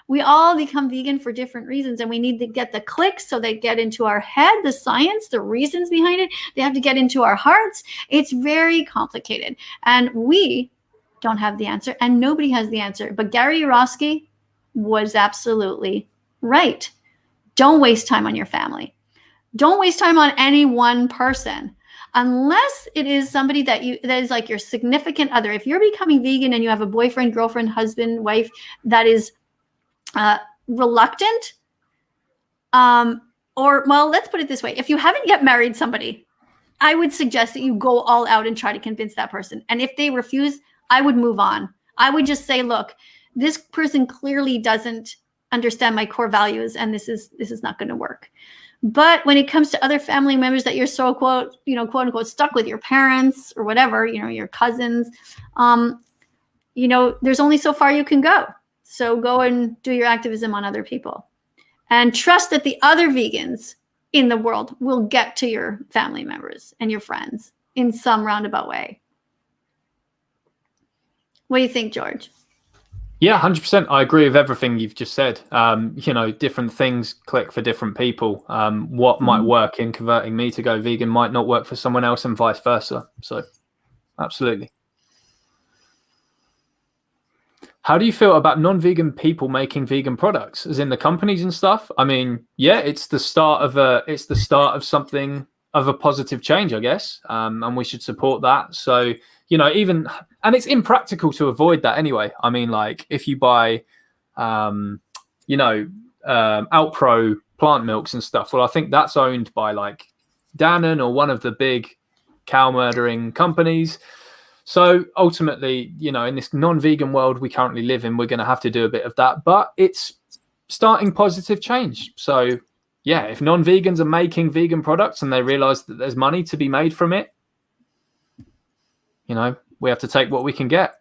we all become vegan for different reasons, and we need to get the clicks so they get into our head, the science, the reasons behind it. They have to get into our hearts. It's very complicated, and we don't have the answer, and nobody has the answer. But Gary Yourofsky was absolutely right. Don't waste time on your family. Don't waste time on any one person. Unless it is somebody that is like your significant other. If you're becoming vegan and you have a boyfriend, girlfriend, husband, wife that is reluctant, let's put it this way. If you haven't yet married somebody, I would suggest that you go all out and try to convince that person. And if they refuse, I would move on. I would just say, look, this person clearly doesn't understand my core values, and this is not going to work. But when it comes to other family members that you're so quote unquote stuck with, your parents or whatever, your cousins, there's only so far you can go. So go and do your activism on other people, and trust that the other vegans in the world will get to your family members and your friends in some roundabout way. What do you think, George? Yeah, 100%. I agree with everything you've just said. Different things click for different people. What might work in converting me to go vegan might not work for someone else, and vice versa. So, absolutely. How do you feel about non-vegan people making vegan products, as in the companies and stuff? I mean, yeah, it's the start of something, of a positive change, I guess, and we should support that. So, and it's impractical to avoid that anyway. I mean, like if you buy, Outpro plant milks and stuff, well, I think that's owned by like Dannon or one of the big cow murdering companies. So ultimately, in this non-vegan world we currently live in, we're going to have to do a bit of that, but it's starting positive change. So yeah, if non-vegans are making vegan products and they realize that there's money to be made from it, we have to take what we can get.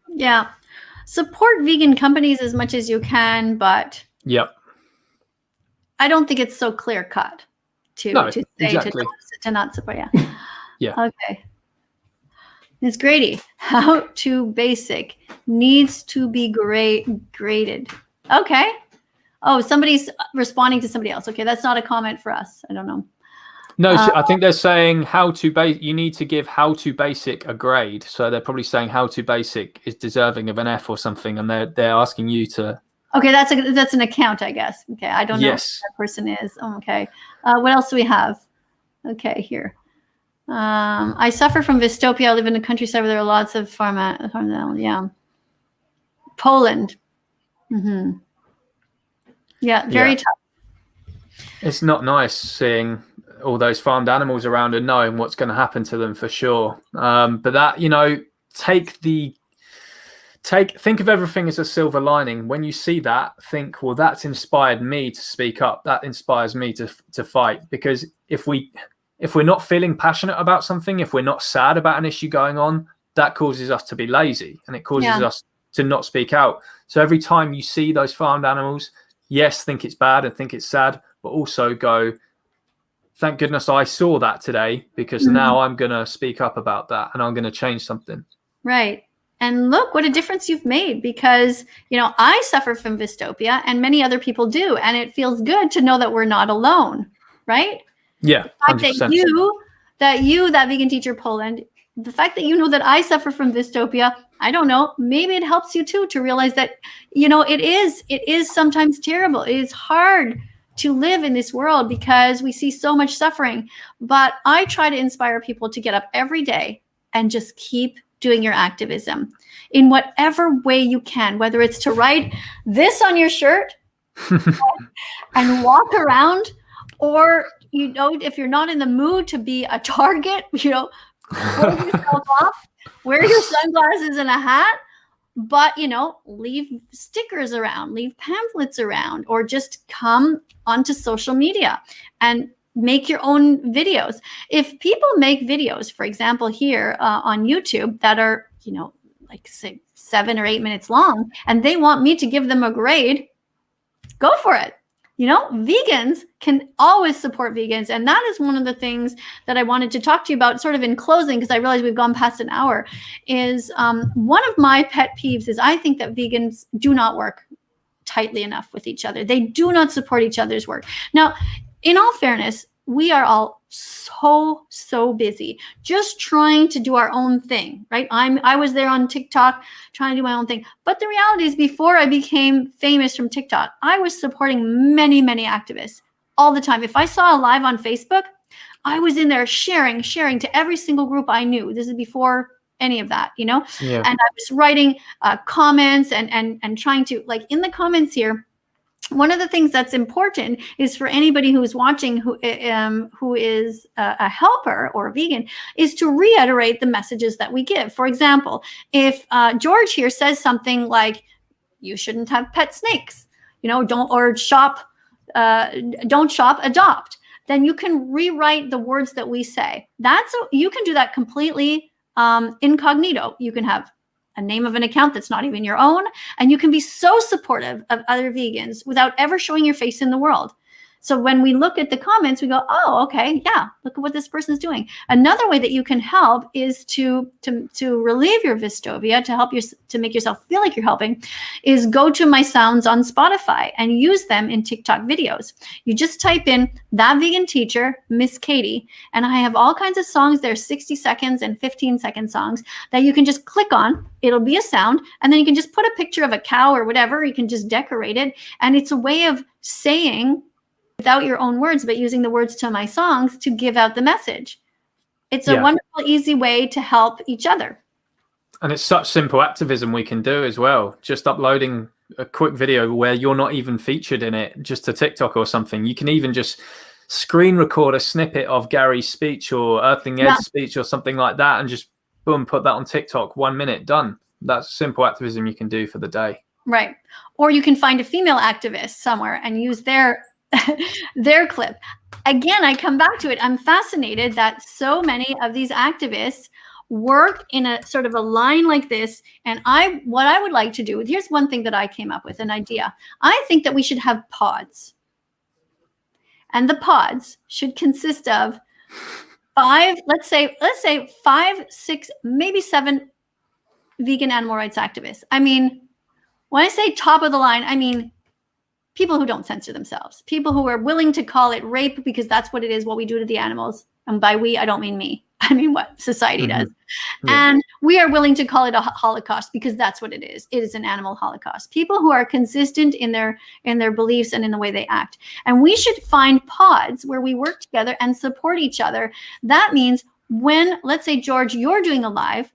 Yeah. Support vegan companies as much as you can, but yep. I don't think it's so clear cut to say exactly. to not support. Yeah. Yeah. Okay. Ms. Grady, how to basic needs to be graded. Okay. Oh, somebody's responding to somebody else. Okay, that's not a comment for us. I don't know. No, I think they're saying you need to give how to basic a grade. So they're probably saying how to basic is deserving of an F or something, and they're asking you to. Okay, that's an account, I guess. Okay, I don't know who that person is. Oh, okay. What else do we have? Okay, here. I suffer from dystopia. I live in the countryside where there are lots of farm animals. Yeah. Poland. Mm-hmm. Yeah, very tough. It's not nice seeing all those farmed animals around and knowing what's going to happen to them for sure. But that, think of everything as a silver lining. When you see that, think, well, that's inspired me to speak up. That inspires me to fight. Because if we're not feeling passionate about something, if we're not sad about an issue going on, that causes us to be lazy, and it causes us to not speak out. So every time you see those farmed animals, yes, think it's bad and think it's sad, but also go, thank goodness I saw that today, because now I'm going to speak up about that and I'm going to change something. Right. And look what a difference you've made, because, I suffer from dystopia and many other people do. And it feels good to know that we're not alone. Right. Yeah. The fact that vegan teacher Poland, the fact that you know that I suffer from dystopia, I don't know, maybe it helps you too, to realize that, it is sometimes terrible. It is hard to live in this world because we see so much suffering. But I try to inspire people to get up every day and just keep doing your activism in whatever way you can, whether it's to write this on your shirt and walk around, or, if you're not in the mood to be a target, close yourself off, wear your sunglasses and a hat, but, leave stickers around, leave pamphlets around, or just come onto social media and make your own videos. If people make videos, for example, here on YouTube that are, like say 7 or 8 minutes long, and they want me to give them a grade, go for it. Vegans can always support vegans. And that is one of the things that I wanted to talk to you about sort of in closing, because I realize we've gone past an hour, is one of my pet peeves is I think that vegans do not work tightly enough with each other. They do not support each other's work. Now, in all fairness, we are all so busy just trying to do our own thing, right? I was there on TikTok trying to do my own thing. But the reality is, before I became famous from TikTok, I was supporting many activists all the time. If I saw a live on Facebook, I was in there sharing to every single group I knew. This is before any of that, Yeah. And I was writing comments and trying to, like, in the comments here, one of the things that's important is for anybody who's watching who is a helper or a vegan, is to reiterate the messages that we give. For example, if George here says something like, you shouldn't have pet snakes, don't shop, adopt, then you can rewrite the words that we say. You can do that completely incognito. You can have a name of an account that's not even your own, and you can be so supportive of other vegans without ever showing your face in the world. So when we look at the comments, we go, oh, okay, yeah, look at what this person's doing. Another way that you can help is to relieve your Vistovia, to make yourself feel like you're helping, is go to my sounds on Spotify and use them in TikTok videos. You just type in That Vegan Teacher, Miss Katie, and I have all kinds of songs. There's 60 seconds and 15-second songs that you can just click on. It'll be a sound, and then you can just put a picture of a cow or whatever. You can just decorate it, and it's a way of saying, without your own words, but using the words to my songs to give out the message. It's a wonderful, easy way to help each other. And it's such simple activism we can do as well. Just uploading a quick video where you're not even featured in it, just to TikTok or something. You can even just screen record a snippet of Gary's speech or Earthling Ed's speech or something like that, and just boom, put that on TikTok. 1 minute, done. That's simple activism you can do for the day. Right. Or you can find a female activist somewhere and use their clip. Again, I come back to it. I'm fascinated that so many of these activists work in a sort of a line like this. And what I would like to do, here's one thing that I came up with, an idea. I think that we should have pods. And the pods should consist of 5, let's say 5, 6, maybe 7 vegan animal rights activists. I mean, when I say top of the line, I mean people who don't censor themselves, people who are willing to call it rape because that's what it is, what we do to the animals. And by we, I don't mean me. I mean what society does. Yeah. And we are willing to call it a Holocaust because that's what it is. It is an animal Holocaust. People who are consistent in their beliefs and in the way they act. And we should find pods where we work together and support each other. That means when, let's say, George, you're doing a live,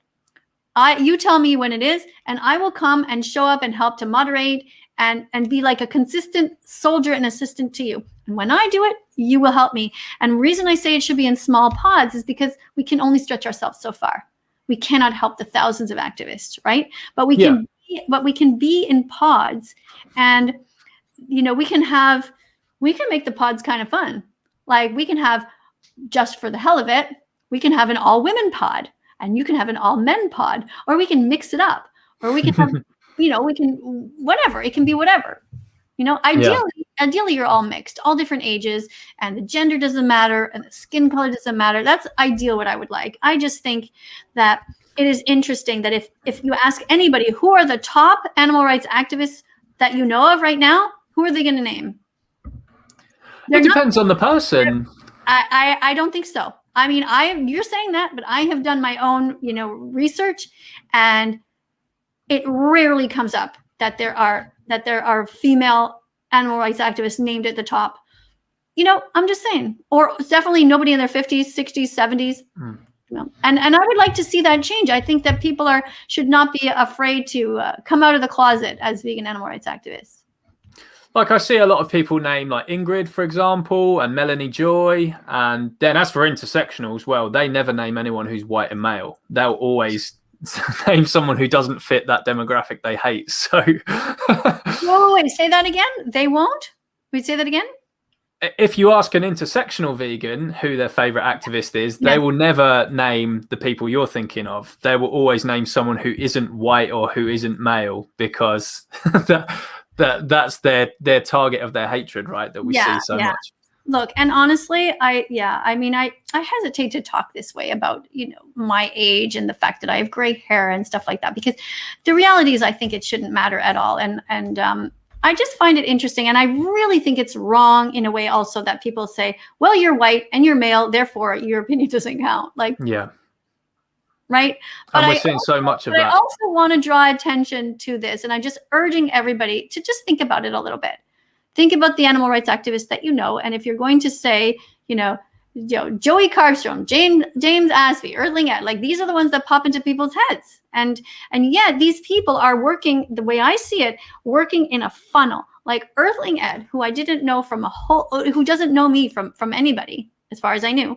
you tell me when it is, and I will come and show up and help to moderate and be like a consistent soldier and assistant to you. And when I do it, you will help me. And the reason I say it should be in small pods is because we can only stretch ourselves so far. We cannot help the thousands of activists, right? But we can be in pods, and we can make the pods kind of fun. Like we can have, just for the hell of it, we can have an all women pod, and you can have an all men pod, or we can mix it up, or we can have we can, whatever, it can be whatever, ideally you're all mixed, all different ages, and the gender doesn't matter, and the skin color doesn't matter. That's ideal what I would like. I just think that it is interesting that if you ask anybody, who are the top animal rights activists that you know of right now, who are they going to name? It depends on the person. I don't think so. I mean, you're saying that, but I have done my own, research, and it rarely comes up that there are female animal rights activists named at the top. I'm just saying, or definitely nobody in their 50s, 60s, 70s. And I would like to see that change. I think that people should not be afraid to come out of the closet as vegan animal rights activists. Like I see a lot of people name like Ingrid, for example, and Melanie Joy. And then as for intersectionals, well, they never name anyone who's white and male. They'll always name someone who doesn't fit that demographic they hate. So wait, say that again. They won't? Wait, say that again. If you ask an intersectional vegan who their favorite activist is, they will never name the people you're thinking of. They will always name someone who isn't white or who isn't male, because that's their target of their hatred, right? That we see so much. Look, and honestly, I hesitate to talk this way about, my age and the fact that I have gray hair and stuff like that, because the reality is I think it shouldn't matter at all. And I just find it interesting. And I really think it's wrong in a way also that people say, well, you're white and you're male, therefore your opinion doesn't count. Like, yeah. Right. But and we're seeing so much of that. I also want to draw attention to this. And I'm just urging everybody to just think about it a little bit. Think about the animal rights activists that you know. And if you're going to say, Joey Carstrom, James Aspie, Earthling Ed, like these are the ones that pop into people's heads. And yet these people are working, the way I see it, working in a funnel. Like Earthling Ed, who I didn't know who doesn't know me from anybody, as far as I knew.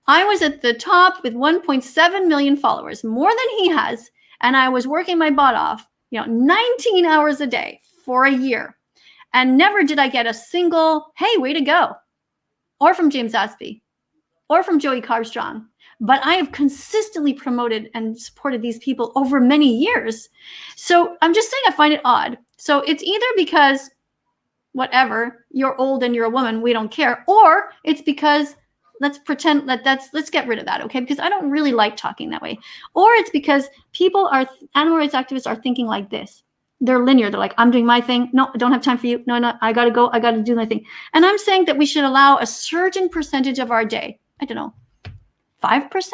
I was at the top with 1.7 million followers, more than he has. And I was working my butt off, 19 hours a day for a year. And never did I get a single, hey, way to go. Or from James Aspie, or from Joey Carstrong. But I have consistently promoted and supported these people over many years. So I'm just saying I find it odd. So it's either because, whatever, you're old and you're a woman, we don't care. Or it's because, let's pretend let's get rid of that, okay? Because I don't really like talking that way. Or it's because animal rights activists are thinking like this. They're linear. They're like, I'm doing my thing. No, I don't have time for you. No, I got to go. I got to do my thing. And I'm saying that we should allow a certain percentage of our day, I don't know, 5%,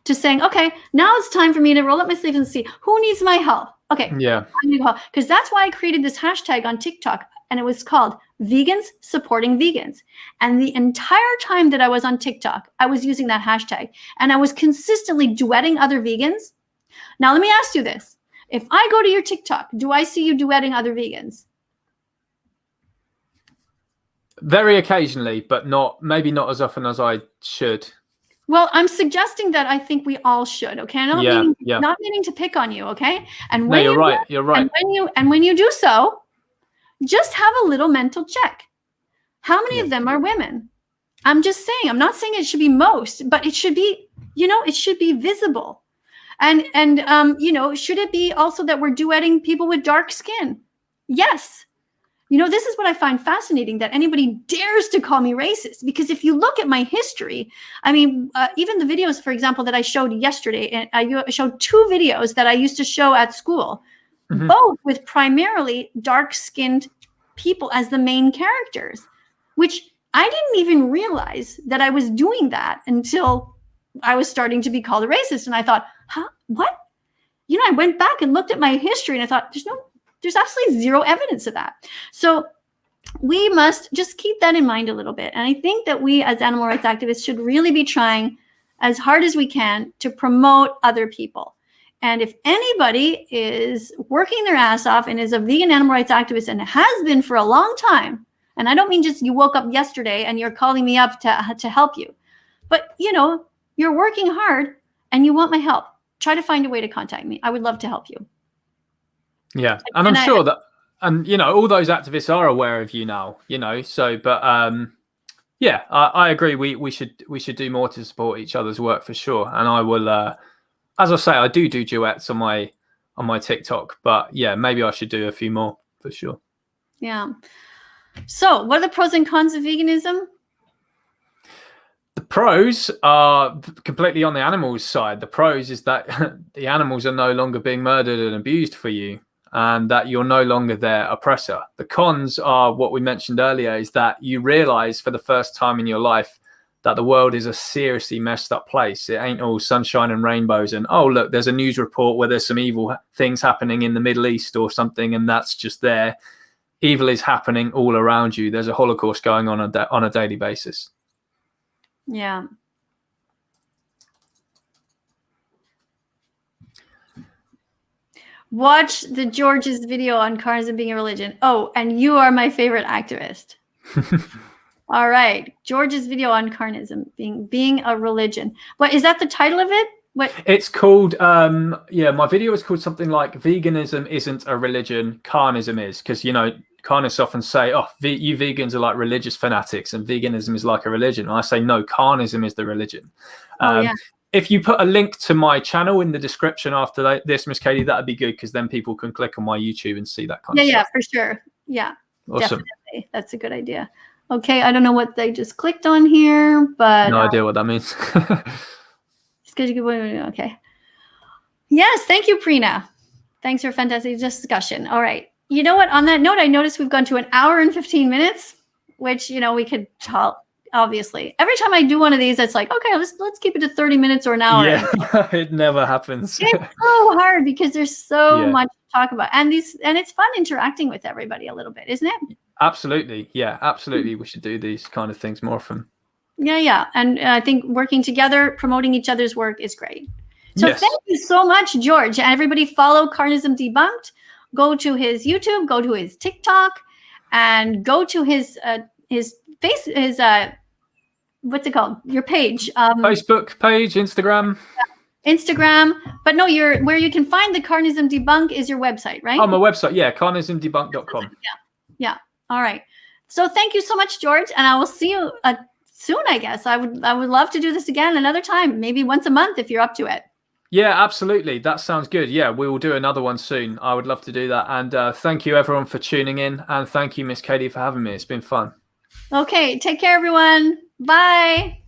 to saying, okay, now it's time for me to roll up my sleeves and see who needs my help. Okay. Yeah. I need help. Because that's why I created this hashtag on TikTok, and it was called Vegans Supporting Vegans. And the entire time that I was on TikTok, I was using that hashtag, and I was consistently duetting other vegans. Now, let me ask you this. If I go to your TikTok, do I see you duetting other vegans? Very occasionally, but maybe not as often as I should. Well, I'm suggesting that I think we all should, okay? Not meaning to pick on you, okay? And when you're right. You're right. And when you do so, just have a little mental check. How many of them are women? I'm just saying, I'm not saying it should be most, but it should be, it should be visible. And should it be also that we're duetting people with dark skin? Yes. This is what I find fascinating, that anybody dares to call me racist. Because if you look at my history, I mean, even the videos, for example, that I showed yesterday, and I showed 2 videos that I used to show at school, both with primarily dark-skinned people as the main characters, which I didn't even realize that I was doing that until I was starting to be called a racist. And I thought, what? I went back and looked at my history and I thought, there's absolutely zero evidence of that. So we must just keep that in mind a little bit. And I think that we as animal rights activists should really be trying as hard as we can to promote other people. And if anybody is working their ass off and is a vegan animal rights activist and has been for a long time, and I don't mean just you woke up yesterday and you're calling me up to help you, but you're working hard and you want my help, try to find a way to contact me. I would love to help you. Yeah. And I'm sure that, all those activists are aware of you now, so, but I agree. We should do more to support each other's work for sure. And I will, as I say, I do duets on my TikTok, but yeah, maybe I should do a few more for sure. Yeah. So what are the pros and cons of veganism? The pros are completely on the animals' side. The pros is that the animals are no longer being murdered and abused for you, and that you're no longer their oppressor. The cons are what we mentioned earlier, is that you realize for the first time in your life that the world is a seriously messed up place. It ain't all sunshine and rainbows and, oh, look, there's a news report where there's some evil things happening in the Middle East or something, and that's just there. Evil is happening all around you. There's a Holocaust going on a daily basis. Yeah. Watch the George's video on carnism being a religion. Oh, and you are my favorite activist. All right, George's video on carnism being a religion. What is that? The title of it? What? It's called. Yeah, my video is called something like "Veganism isn't a religion, carnism is," because you know carnists often say, "Oh, you vegans are like religious fanatics, and veganism is like a religion." And I say, "No, carnism is the religion." Yeah. If you put a link to my channel in the description after this, Miss Katie, that'd be good because then people can click on my YouTube and see that kind of stuff. Yeah, for sure. Yeah, awesome. Definitely. That's a good idea. Okay, I don't know what they just clicked on here, but no idea what that means. Okay. Yes, thank you, Prina. Thanks for a fantastic discussion. All right. You know what? On that note, I noticed we've gone to 1 hour and 15 minutes, which we could talk. Obviously, every time I do one of these, it's like, okay, let's keep it to 30 minutes or an hour. Yeah, it never happens. It's so hard because there's so much to talk about, and it's fun interacting with everybody a little bit, isn't it? Absolutely, yeah, absolutely. We should do these kind of things more often. Yeah, and I think working together, promoting each other's work is great. So thank you so much, George, and everybody follow Carnism Debunked. Go to his YouTube, go to his TikTok, and go to his what's it called? Your page. Facebook page, Instagram. Instagram. But no, where you can find the Carnism Debunk is your website, right? Oh, my website. Yeah, carnismdebunk.com. Yeah. All right. So thank you so much, George. And I will see you soon, I guess. I would love to do this again another time, maybe once a month if you're up to it. Yeah, absolutely. That sounds good. Yeah, we will do another one soon. I would love to do that. And thank you, everyone, for tuning in. And thank you, Miss Katie, for having me. It's been fun. Okay. Take care, everyone. Bye.